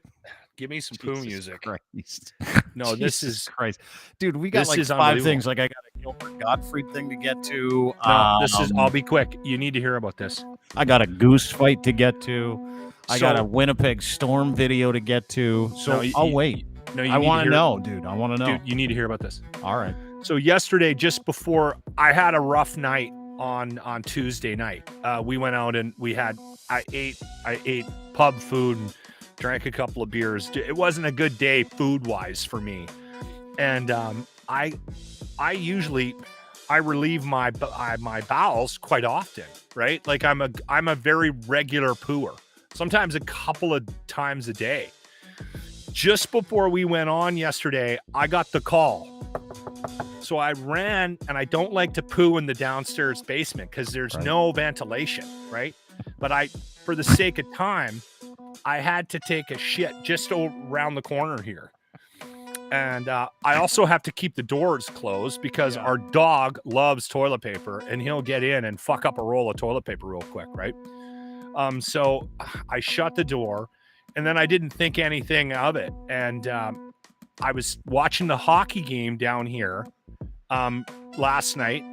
Give me some poo music. Christ. No, this is Christ, dude. We got like 5 things. Like I got a Gilbert Gottfried thing to get to. No, this is. I'll be quick. You need to hear about this. I got a goose fight to get to. I got a Winnipeg Storm video to get to. So I'll wait. No, I want to know, dude. I want to know. Dude, you need to hear about this. All right. So yesterday, just before I had a rough night on Tuesday night, we went out and I ate pub food and drank a couple of beers. It wasn't a good day food-wise for me. And I relieve my bowels quite often, right? Like I'm a very regular pooer. Sometimes a couple of times a day. Just before we went on yesterday, I got the call. So I ran, and I don't like to poo in the downstairs basement because there's no ventilation, right? But for the sake of time, I had to take a shit just around the corner here. And I also have to keep the doors closed because our dog loves toilet paper, and he'll get in and fuck up a roll of toilet paper real quick, right? So I shut the door, and then I didn't think anything of it. And I was watching the hockey game down here last night.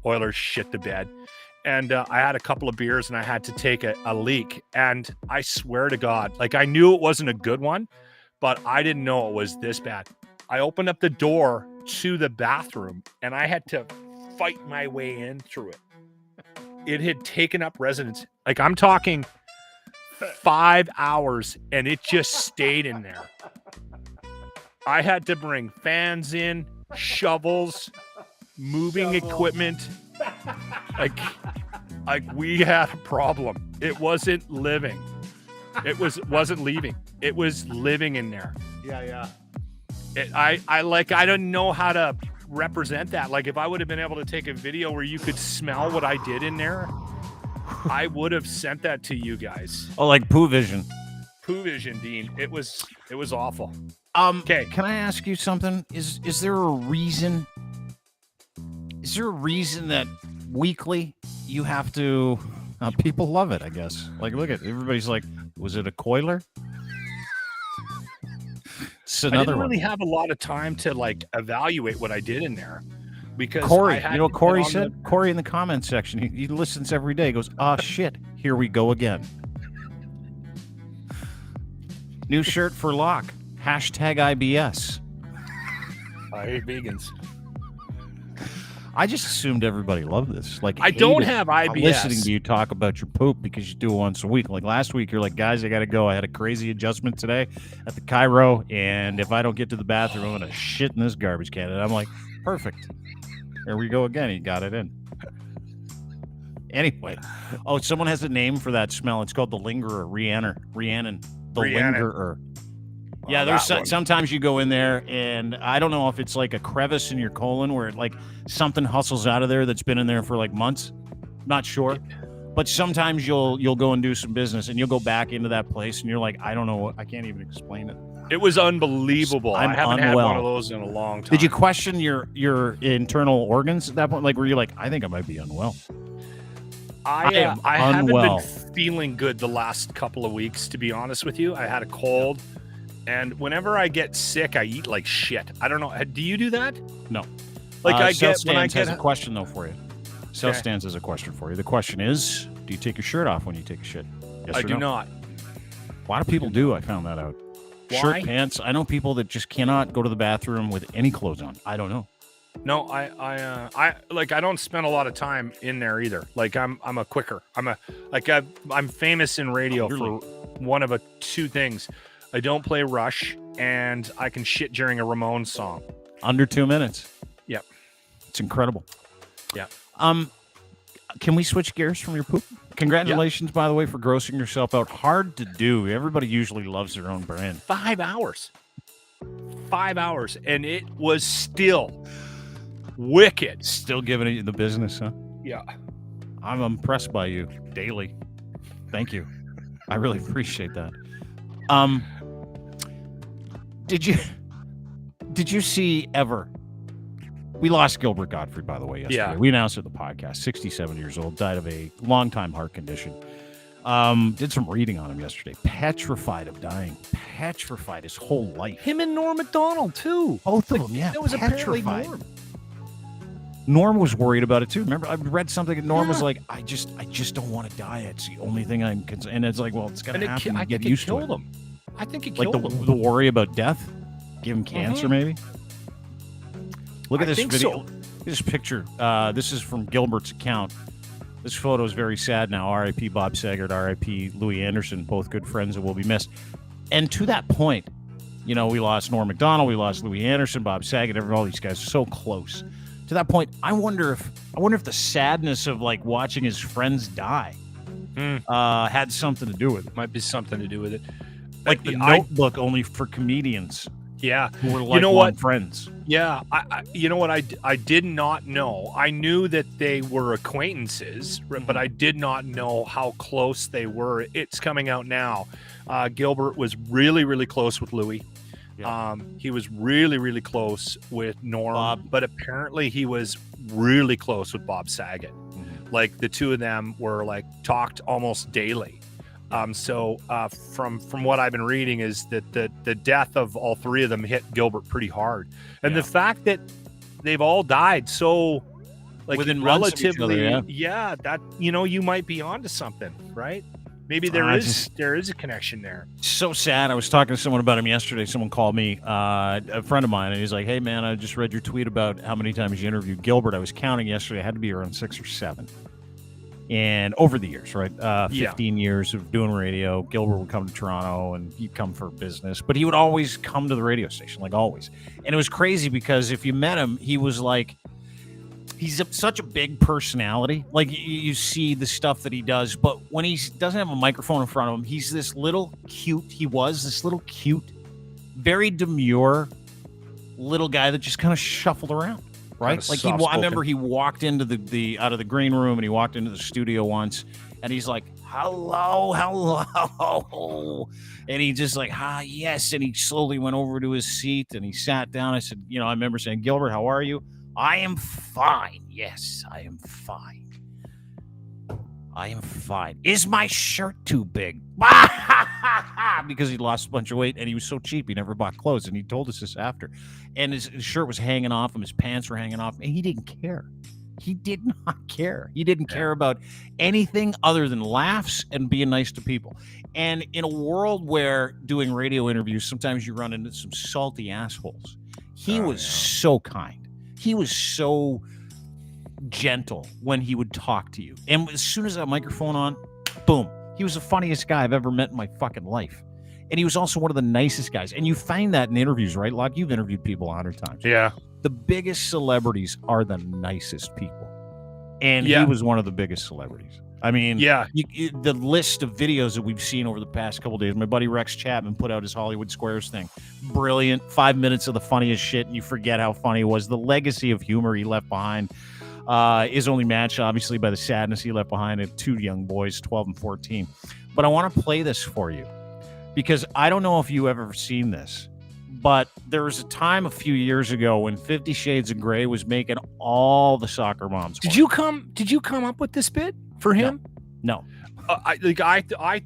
Oilers shit the bed. And I had a couple of beers, and I had to take a leak. And I swear to God, like I knew it wasn't a good one, but I didn't know it was this bad. I opened up the door to the bathroom, and I had to fight my way in through it. It had taken up residence. Like I'm talking 5 hours, and it just stayed in there. I had to bring fans in, shovels, moving equipment. Like we had a problem. It wasn't living. It wasn't leaving. It was living in there. Yeah. I didn't know how to represent that. Like if I would have been able to take a video where you could smell what I did in there, I would have sent that to you guys. Oh, like Poo Vision. Poo Vision, Dean. It was awful. Okay. Can I ask you something? Is there a reason? Is there a reason that weekly you have to? People love it, I guess. Like, look at everybody's like, was it a coiler? It's another I didn't really one. have a lot of time to like evaluate what I did in there because Corey, you know what Corey said? Corey in the comments section, he listens every day. He goes, shit, here we go again. New shirt for Locke. #IBS. I hate vegans. I just assumed everybody loved this. Like, I don't hated have IBS. listening to you talk about your poop because you do it once a week. Like last week, you're like, guys, I got to go. I had a crazy adjustment today at the Cairo, and if I don't get to the bathroom, I'm going to shit in this garbage can. And I'm like, perfect. There we go again. He got it in. Anyway. Oh, someone has a name for that smell. It's called the lingerer, Rhiannon. The lingerer. Yeah, there's sometimes you go in there, and I don't know if it's like a crevice in your colon where like something hustles out of there that's been in there for like months. Not sure, but sometimes you'll go and do some business, and you'll go back into that place, and you're like, I don't know, I can't even explain it. It was unbelievable. I haven't had one of those in a long time. Did you question your internal organs at that point? Like, were you like, I think I might be unwell? I haven't been feeling good the last couple of weeks, to be honest with you. I had a cold. And whenever I get sick, I eat like shit. I don't know. Do you do that? No. Like has a question though for you. Self Stands has a question for you. The question is, do you take your shirt off when you take a shit? Yes I or do no? not. A lot of people do. I found that out. Why? Shirt, pants. I know people that just cannot go to the bathroom with any clothes on. I don't know. No, I don't spend a lot of time in there either. Like I'm a quicker. I'm famous in radio for one of two things. I don't play Rush, and I can shit during a Ramones song. Under 2 minutes. Yep. It's incredible. Yeah. Can we switch gears from your poop? Congratulations, by the way, for grossing yourself out. Hard to do. Everybody usually loves their own brand. 5 hours. 5 hours, and it was still wicked. Still giving it the business, huh? Yeah. I'm impressed by you daily. Thank you. I really appreciate that. Did you see ever? We lost Gilbert Gottfried, by the way, yesterday. Yeah. We announced it at the podcast. 67 years old, died of a long-time heart condition. Did some reading on him yesterday. Petrified of dying. Petrified his whole life. Him and Norm Macdonald too. Both of them, yeah. That was apparently Norm. Norm was worried about it too. Remember, I read something and Norm was like, I just don't want to die. It's the only thing I'm concerned. And it's like, well, it's going to happen. I get think used it to killed it. him. I think it like killed him. The worry about death? Give him cancer, maybe? Look at this video. Look at this picture. This is from Gilbert's account. This photo is very sad now. R.I.P. Bob Saget, R.I.P. Louis Anderson, both good friends that will be missed. And to that point, we lost Norm Macdonald, we lost Louis Anderson, Bob Saget, all these guys so close. To that point, I wonder if the sadness of like watching his friends die had something to do with it. Might be something to do with it. Like the Notebook, only for comedians. Yeah, who were lifelong friends. Yeah, I did not know. I knew that they were acquaintances, but I did not know how close they were. It's coming out now. Gilbert was really, really close with Louis. Yeah. He was really, really close with Norm, but apparently he was really close with Bob Saget. Mm-hmm. Like the two of them were like talked almost daily. So from what I've been reading is that the death of all three of them hit Gilbert pretty hard, and the fact that they've all died so like within relatively, other, that you might be onto something, right? Maybe there is a connection there. So sad. I was talking to someone about him yesterday. Someone called me, a friend of mine, and he's like, "Hey man, I just read your tweet about how many times you interviewed Gilbert. I was counting yesterday. I had to be around 6 or 7." And over the years, right? 15 years of doing radio, Gilbert would come to Toronto and he'd come for business, but he would always come to the radio station, like always. And it was crazy because if you met him, he was like, he's such a big personality. Like you see the stuff that he does, but when he doesn't have a microphone in front of him, he's this little cute, very demure little guy that just kind of shuffled around. Right, like I remember he walked into the out of the green room and he walked into the studio once, and he's like, "Hello," and he just like, yes," and he slowly went over to his seat and he sat down. I said, I remember saying, "Gilbert, how are you?" "I am fine. Yes, I am fine. I am fine. Is my shirt too big?" Because he lost a bunch of weight and he was so cheap he never bought clothes, and he told us this after. And his shirt was hanging off him, his pants were hanging off, and he didn't care. He did not care. He didn't care about anything other than laughs and being nice to people. And in a world where doing radio interviews, sometimes you run into some salty assholes. He was so kind. He was so gentle when he would talk to you. And as soon as that microphone on, boom. He was the funniest guy I've ever met in my fucking life. And he was also one of the nicest guys. And you find that in interviews, right? Like, you've interviewed people 100 times. Yeah. The biggest celebrities are the nicest people. And he was one of the biggest celebrities. I mean, the list of videos that we've seen over the past couple of days. My buddy Rex Chapman put out his Hollywood Squares thing. Brilliant. 5 minutes of the funniest shit, and you forget how funny it was. The legacy of humor he left behind is only matched, obviously, by the sadness he left behind at 2 young boys, 12 and 14. But I want to play this for you because I don't know if you ever seen this, but there was a time a few years ago when 50 Shades of Grey was making all the soccer moms. Did you come up with this bit for him? No. I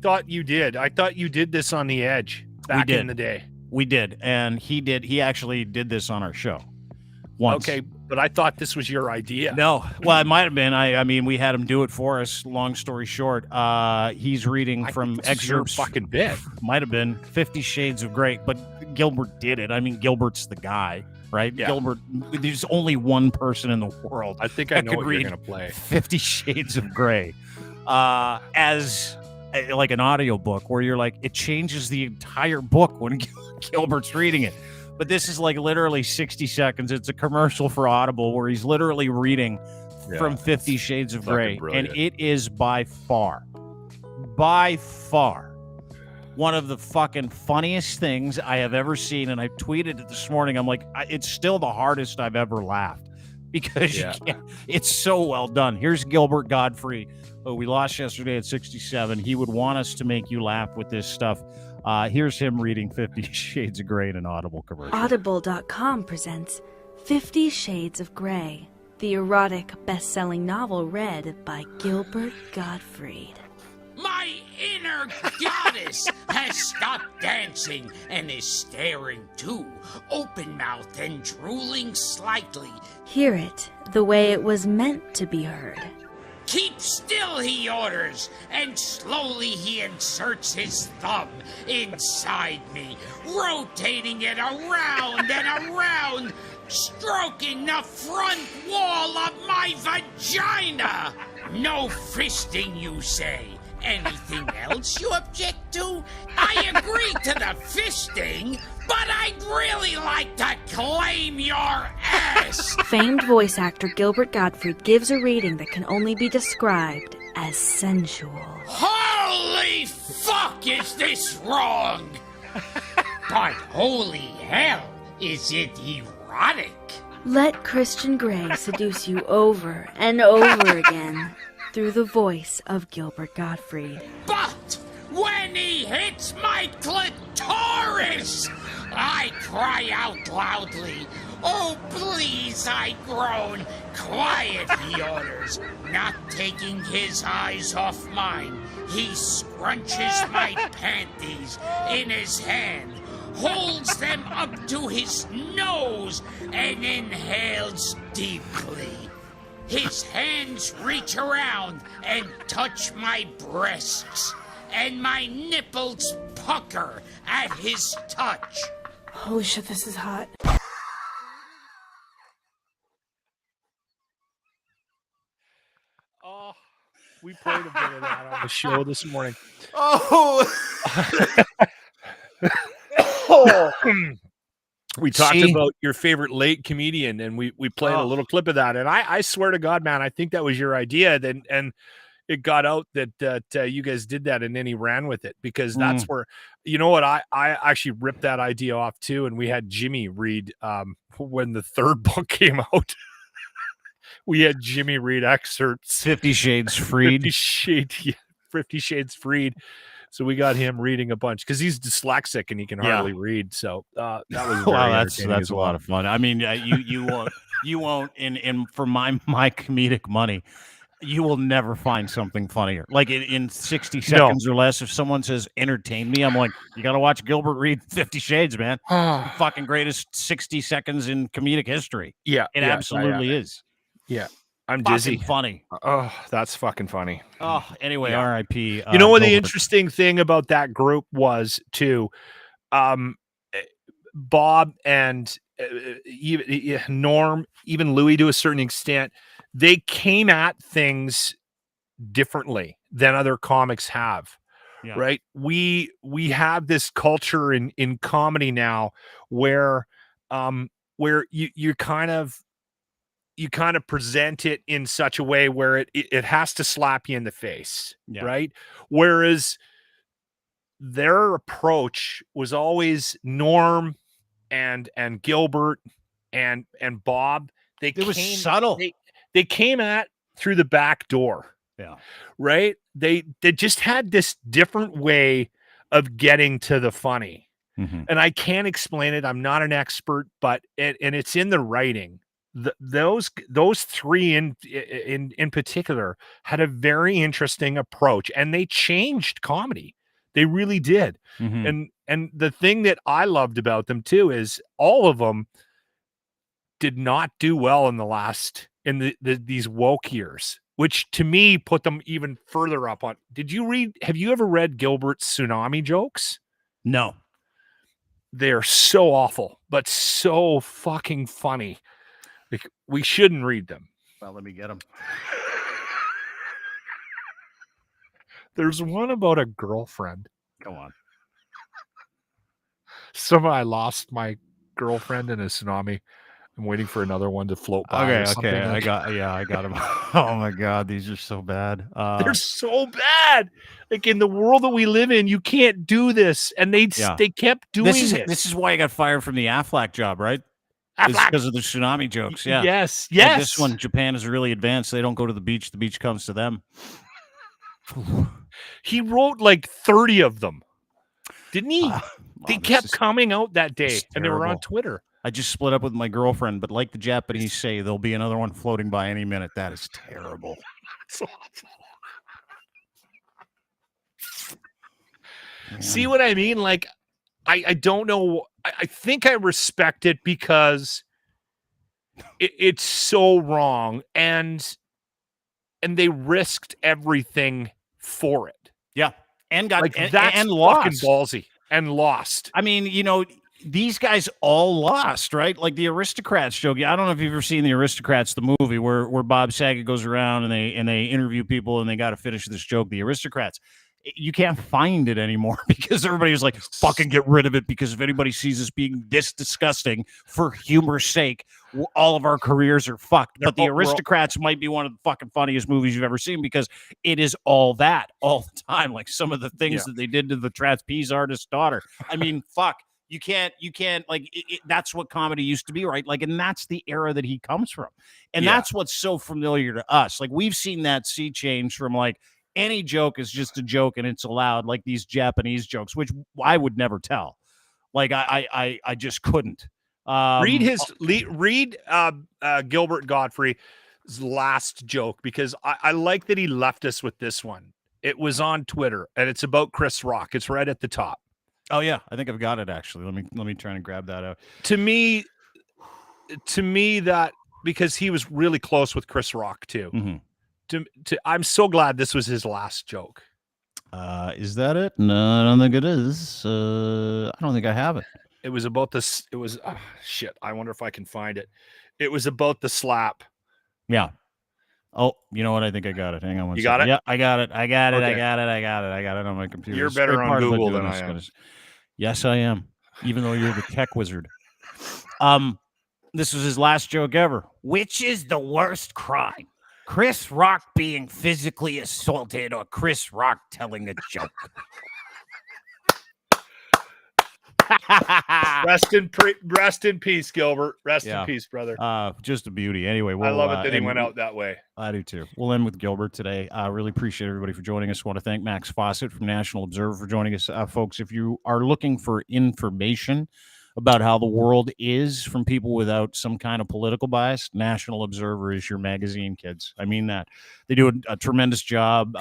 thought you did. I thought you did this on The Edge back in the day. We did, and he actually did this on our show once. Okay, but I thought this was your idea. No, well, it might have been. I mean, we had him do it for us. Long story short, he's reading from excerpts. Fucking bit. Might have been 50 Shades of Grey, but Gilbert did it. I mean, Gilbert's the guy, right? Yeah. Gilbert. There's only one person in the world. I think I know what you're gonna play. 50 Shades of Grey, as like an audio book where you're like, it changes the entire book when Gilbert's reading it. But this is like literally 60 seconds. It's a commercial for Audible where he's literally reading from 50 Shades of Grey. And it is by far, one of the fucking funniest things I have ever seen. And I tweeted it this morning. I'm like, it's still the hardest I've ever laughed because it's so well done. Here's Gilbert Godfrey, who we lost yesterday at 67. He would want us to make you laugh with this stuff. Here's him reading 50 Shades of Grey in an Audible commercial. Audible.com presents 50 Shades of Grey, the erotic best-selling novel read by Gilbert Gottfried. My inner goddess has stopped dancing and is staring too, open-mouthed and drooling slightly. Hear it the way it was meant to be heard. Keep still, he orders, and slowly he inserts his thumb inside me, rotating it around and around, stroking the front wall of my vagina. No fisting, you say. Anything else you object to? I agree to the fisting, but I'd really like to claim your ass. Famed voice actor Gilbert Gottfried gives a reading that can only be described as sensual. Holy fuck, is this wrong? But holy hell, is it erotic? Let Christian Grey seduce you over and over again through the voice of Gilbert Gottfried. But when he hits my clitoris, I cry out loudly. Oh, please, I groan. Quiet, he orders, not taking his eyes off mine. He scrunches my panties in his hand, holds them up to his nose, and inhales deeply. His hands reach around and touch my breasts, and my nipples pucker at his touch. Holy shit, this is hot. Oh, we played a bit of that on the show this morning. We talked about your favorite late comedian, and we played a little clip of that. And I swear to God, man, I think that was your idea. And it got out that you guys did that, and then he ran with it because that's where, you know what, I actually ripped that idea off too. And we had Jimmy read when the third book came out. We had Jimmy read excerpts. 50 Shades Freed. 50 Shades Freed. So we got him reading a bunch because he's dyslexic and he can hardly read. So that was very that's a lot of fun. I mean, you won't in for my comedic money, you will never find something funnier. Like in 60 seconds or less, if someone says entertain me, I'm like, you got to watch Gilbert read 50 Shades, man. Fucking greatest 60 seconds in comedic history. Yeah, it absolutely is. Yeah. I'm dizzy. Funny. Oh, that's fucking funny. Oh, anyway, R.I.P. You know what the interesting thing about that group was too? Bob and even Norm, even Louis to a certain extent, they came at things differently than other comics have. Yeah. Right. We have this culture in comedy now where you kind of present it in such a way where it has to slap you in the face. Yeah. Right. Whereas their approach was always Norm and Gilbert and Bob. It was subtle. They came at through the back door. Yeah. Right. They just had this different way of getting to the funny. Mm-hmm. And I can't explain it. I'm not an expert, but it's in the writing. Those three in particular had a very interesting approach, and they changed comedy. They really did. Mm-hmm. And the thing that I loved about them too is all of them did not do well in these woke years, which to me put them even further up on. Have you ever read Gilbert's Tsunami Jokes? No. They're so awful, but so fucking funny. Like, we shouldn't read them. Well, let me get them. There's one about a girlfriend. Go on. I lost my girlfriend in a tsunami. I'm waiting for another one to float by. Okay. I got them. Oh my God, these are so bad. They're so bad. Like, in the world that we live in, you can't do this. And they kept doing it. This is why I got fired from the Aflac job, right? It's because of the tsunami jokes. Yeah. Yes. Like this one, Japan is really advanced. They don't go to the beach comes to them. He wrote like 30 of them, didn't he? They kept coming out that day, and they were on Twitter. I just split up with my girlfriend, but like the Japanese say, there'll be another one floating by any minute. That is terrible. So see what I mean? Like, I don't know. I think I respect it because it's so wrong, and they risked everything for it. Yeah, and got like, and lost. Fucking ballsy and lost. I mean, these guys all lost, right? Like the Aristocrats joke. I don't know if you've ever seen the Aristocrats, the movie where Bob Saget goes around and they interview people and they got to finish this joke. The Aristocrats. You can't find it anymore because everybody was like, fucking get rid of it, because if anybody sees us being this disgusting for humor's sake, all of our careers are fucked. But the Aristocrats might be one of the fucking funniest movies you've ever seen because it is all that all the time. Like some of the things that they did to the trapeze artist's daughter. I mean, fuck. You can't like that's what comedy used to be, right? Like, and that's the era that he comes from. And that's what's so familiar to us. Like, we've seen that sea change from like, any joke is just a joke and it's allowed, like these Japanese jokes, which I would never tell. Like I just couldn't. Read Gilbert Godfrey's last joke, because I like that he left us with this one. It was on Twitter and it's about Chris Rock. It's right at the top. Oh yeah, I think I've got it actually. Let me try and grab that out. To me that, because he was really close with Chris Rock too. Mm-hmm. I'm so glad this was his last joke. Is that it? No, I don't think it is. I don't think I have it. It was about this. It was shit. I wonder if I can find it. It was about the slap. Yeah. Oh, you know what? I think I got it. Hang on one second. You got it? Yeah, I got it. I got it. Okay. I got it on my computer. You're better on Google than I am. Yes, I am. Even though you're the tech wizard. This was his last joke ever. Which is the worst crime? Chris Rock being physically assaulted or Chris Rock telling a joke? Rest in peace, Gilbert. Rest in peace, brother. Just a beauty. Anyway, I love it that he went out that way. I do too. We'll end with Gilbert today. I really appreciate everybody for joining us. I want to thank Max Fawcett from National Observer for joining us. Folks, if you are looking for information about how the world is from people without some kind of political bias, National Observer is your magazine, kids. I mean that. They do a tremendous job,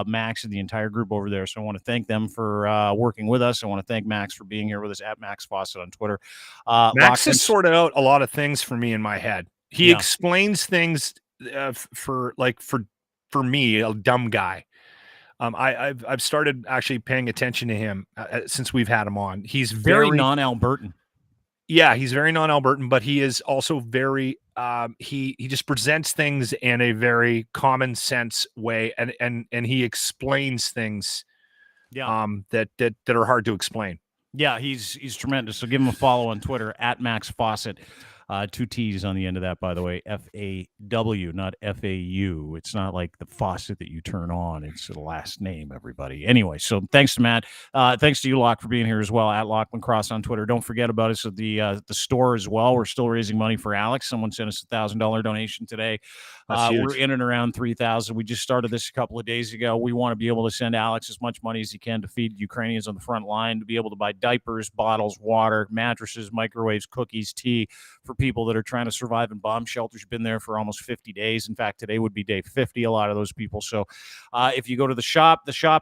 Max and the entire group over there. So I want to thank them for working with us. I want to thank Max for being here with us at Max Fawcett on Twitter. Max has sorted out a lot of things for me in my head. He explains things for me, a dumb guy. I've started actually paying attention to him since we've had him on. He's very non-Albertan. Yeah, he's very non-Albertan, but he is also very he just presents things in a very common sense way, and he explains things that are hard to explain. Yeah, he's tremendous. So give him a follow on Twitter at Max Fawcett. 2 T's on the end of that, by the way. F-A-W, not F-A-U. It's not like the faucet that you turn on. It's the last name, everybody. Anyway, so thanks to Matt. Thanks to you, Locke, for being here as well, at Lockman Cross on Twitter. Don't forget about us at the store as well. We're still raising money for Alex. Someone sent us a $1,000 donation today. We're in and around 3,000. We just started this a couple of days ago. We want to be able to send Alex as much money as he can to feed Ukrainians on the front line, to be able to buy diapers, bottles, water, mattresses, microwaves, cookies, tea for people that are trying to survive in bomb shelters. Been there for almost 50 days. In fact, today would be day 50, a lot of those people. So if you go to the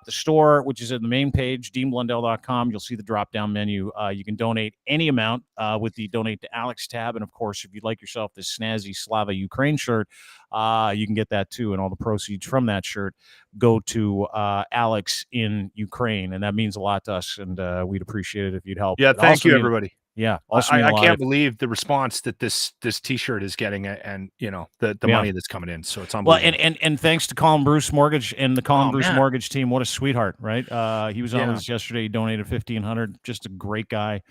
store, which is in the main page, deanblundell.com, you'll see the drop-down menu. You can donate any amount with the Donate to Alex tab. And, of course, if you'd like yourself this snazzy Slava Ukraine shirt, you can get that, too. And all the proceeds from that shirt go to Alex in Ukraine. And that means a lot to us, and we'd appreciate it if you'd help. Yeah, thank you, everybody. Yeah, I can't believe the response that this T-shirt is getting, and the money that's coming in. So it's unbelievable. Well, and thanks to Colin Bruce Mortgage and the Colin Bruce Mortgage team. What a sweetheart, right? He was on with us yesterday. He donated $1,500. Just a great guy.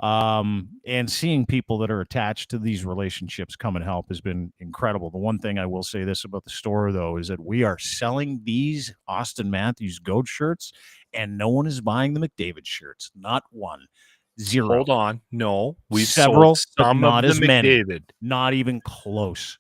And seeing people that are attached to these relationships come and help has been incredible. The one thing I will say this about the store, though, is that we are selling these Austin Matthews Goat shirts, and no one is buying the McDavid shirts. Not one. Zero. Hold on. No, we've several, sold some not of as the many. McDavid. Not even close.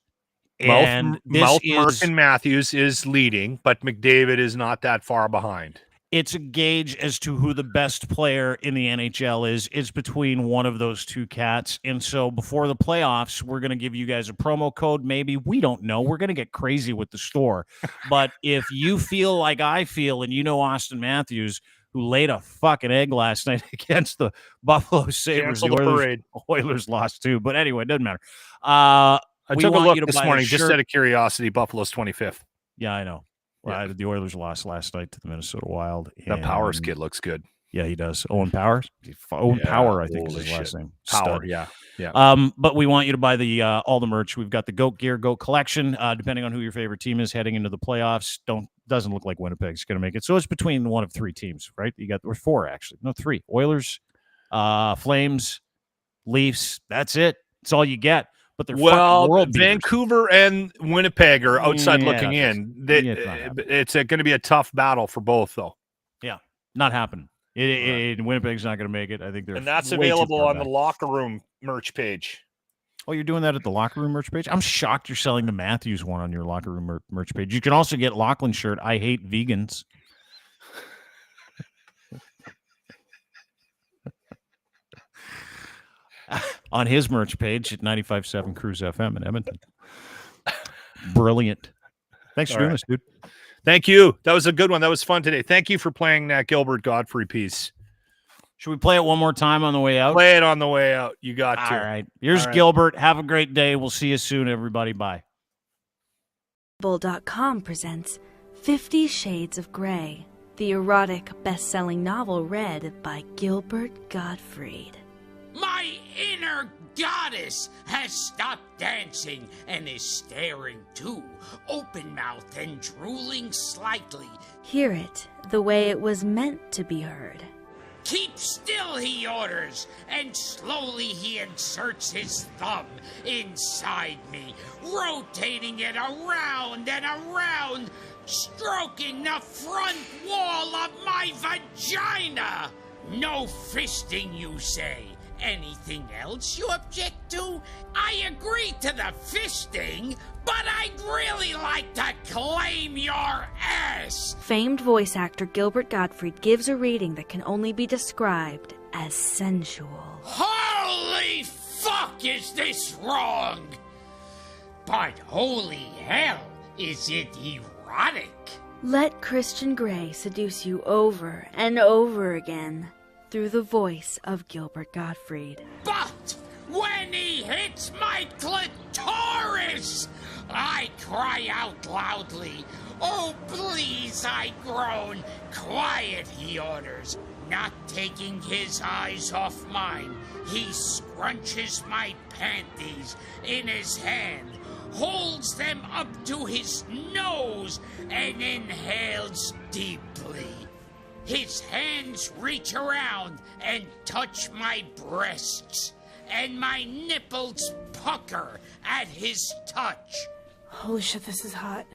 And Merkin Matthews is leading, but McDavid is not that far behind. It's a gauge as to who the best player in the NHL is. It's between one of those two cats. And so before the playoffs, we're going to give you guys a promo code. Maybe, we don't know. We're going to get crazy with the store. But if you feel like I feel, and you know Austin Matthews, who laid a fucking egg last night against the Buffalo Sabres. The Oilers lost too. But anyway, it doesn't matter. I took a look this morning just out of curiosity. Buffalo's 25th. Yeah, I know. Well, the Oilers lost last night to the Minnesota Wild. That Powers kid looks good. Yeah, he does. Owen Powers? Power, I think is his last name. Power, Stud. yeah. But we want you to buy the all the merch. We've got the Goat Gear, Goat Collection. Depending on who your favorite team is heading into the playoffs, doesn't look like Winnipeg's going to make it. So it's between one of 3 teams, right? Or 4, actually. No, 3. Oilers, Flames, Leafs. That's it. That's all you get. But they're fucking world beaters. Vancouver and Winnipeg are outside looking in. It's going to be a tough battle for both, though. Yeah, not happening. Winnipeg's not going to make it. I think they're, and that's available on the locker room merch page. Oh, you're doing that at the locker room merch page? I'm shocked you're selling the Matthews one on your locker room merch page. You can also get Lachlan's shirt, I hate vegans. On his merch page at 95.7 Cruise FM in Edmonton. Brilliant. Thanks for doing this, dude. Thank you. That was a good one. That was fun today. Thank you for playing that Gilbert Godfrey piece. Should we play it one more time on the way out? Play it on the way out. You got to. All right. Here's Gilbert. Have a great day. We'll see you soon, everybody. Bye. Bull.com presents 50 Shades of Grey, the erotic best-selling novel read by Gilbert Gottfried. My inner goddess has stopped dancing and is staring too, open-mouthed and drooling slightly. Hear it the way it was meant to be heard. Keep still, he orders, and slowly he inserts his thumb inside me, rotating it around and around, stroking the front wall of my vagina. No fisting, you say? Anything else you object to? I agree to the fisting, but I'd really like to claim your ass. Famed voice actor Gilbert Gottfried gives a reading that can only be described as sensual. Holy fuck, is this wrong? But holy hell, is it erotic? Let Christian Grey seduce you over and over again through the voice of Gilbert Gottfried. But when he hits my clitoris, I cry out loudly. Oh, please, I groan. Quiet, he orders. Not taking his eyes off mine, he scrunches my panties in his hand, holds them up to his nose, and inhales deeply. His hands reach around and touch my breasts, and my nipples pucker at his touch. Holy shit, this is hot.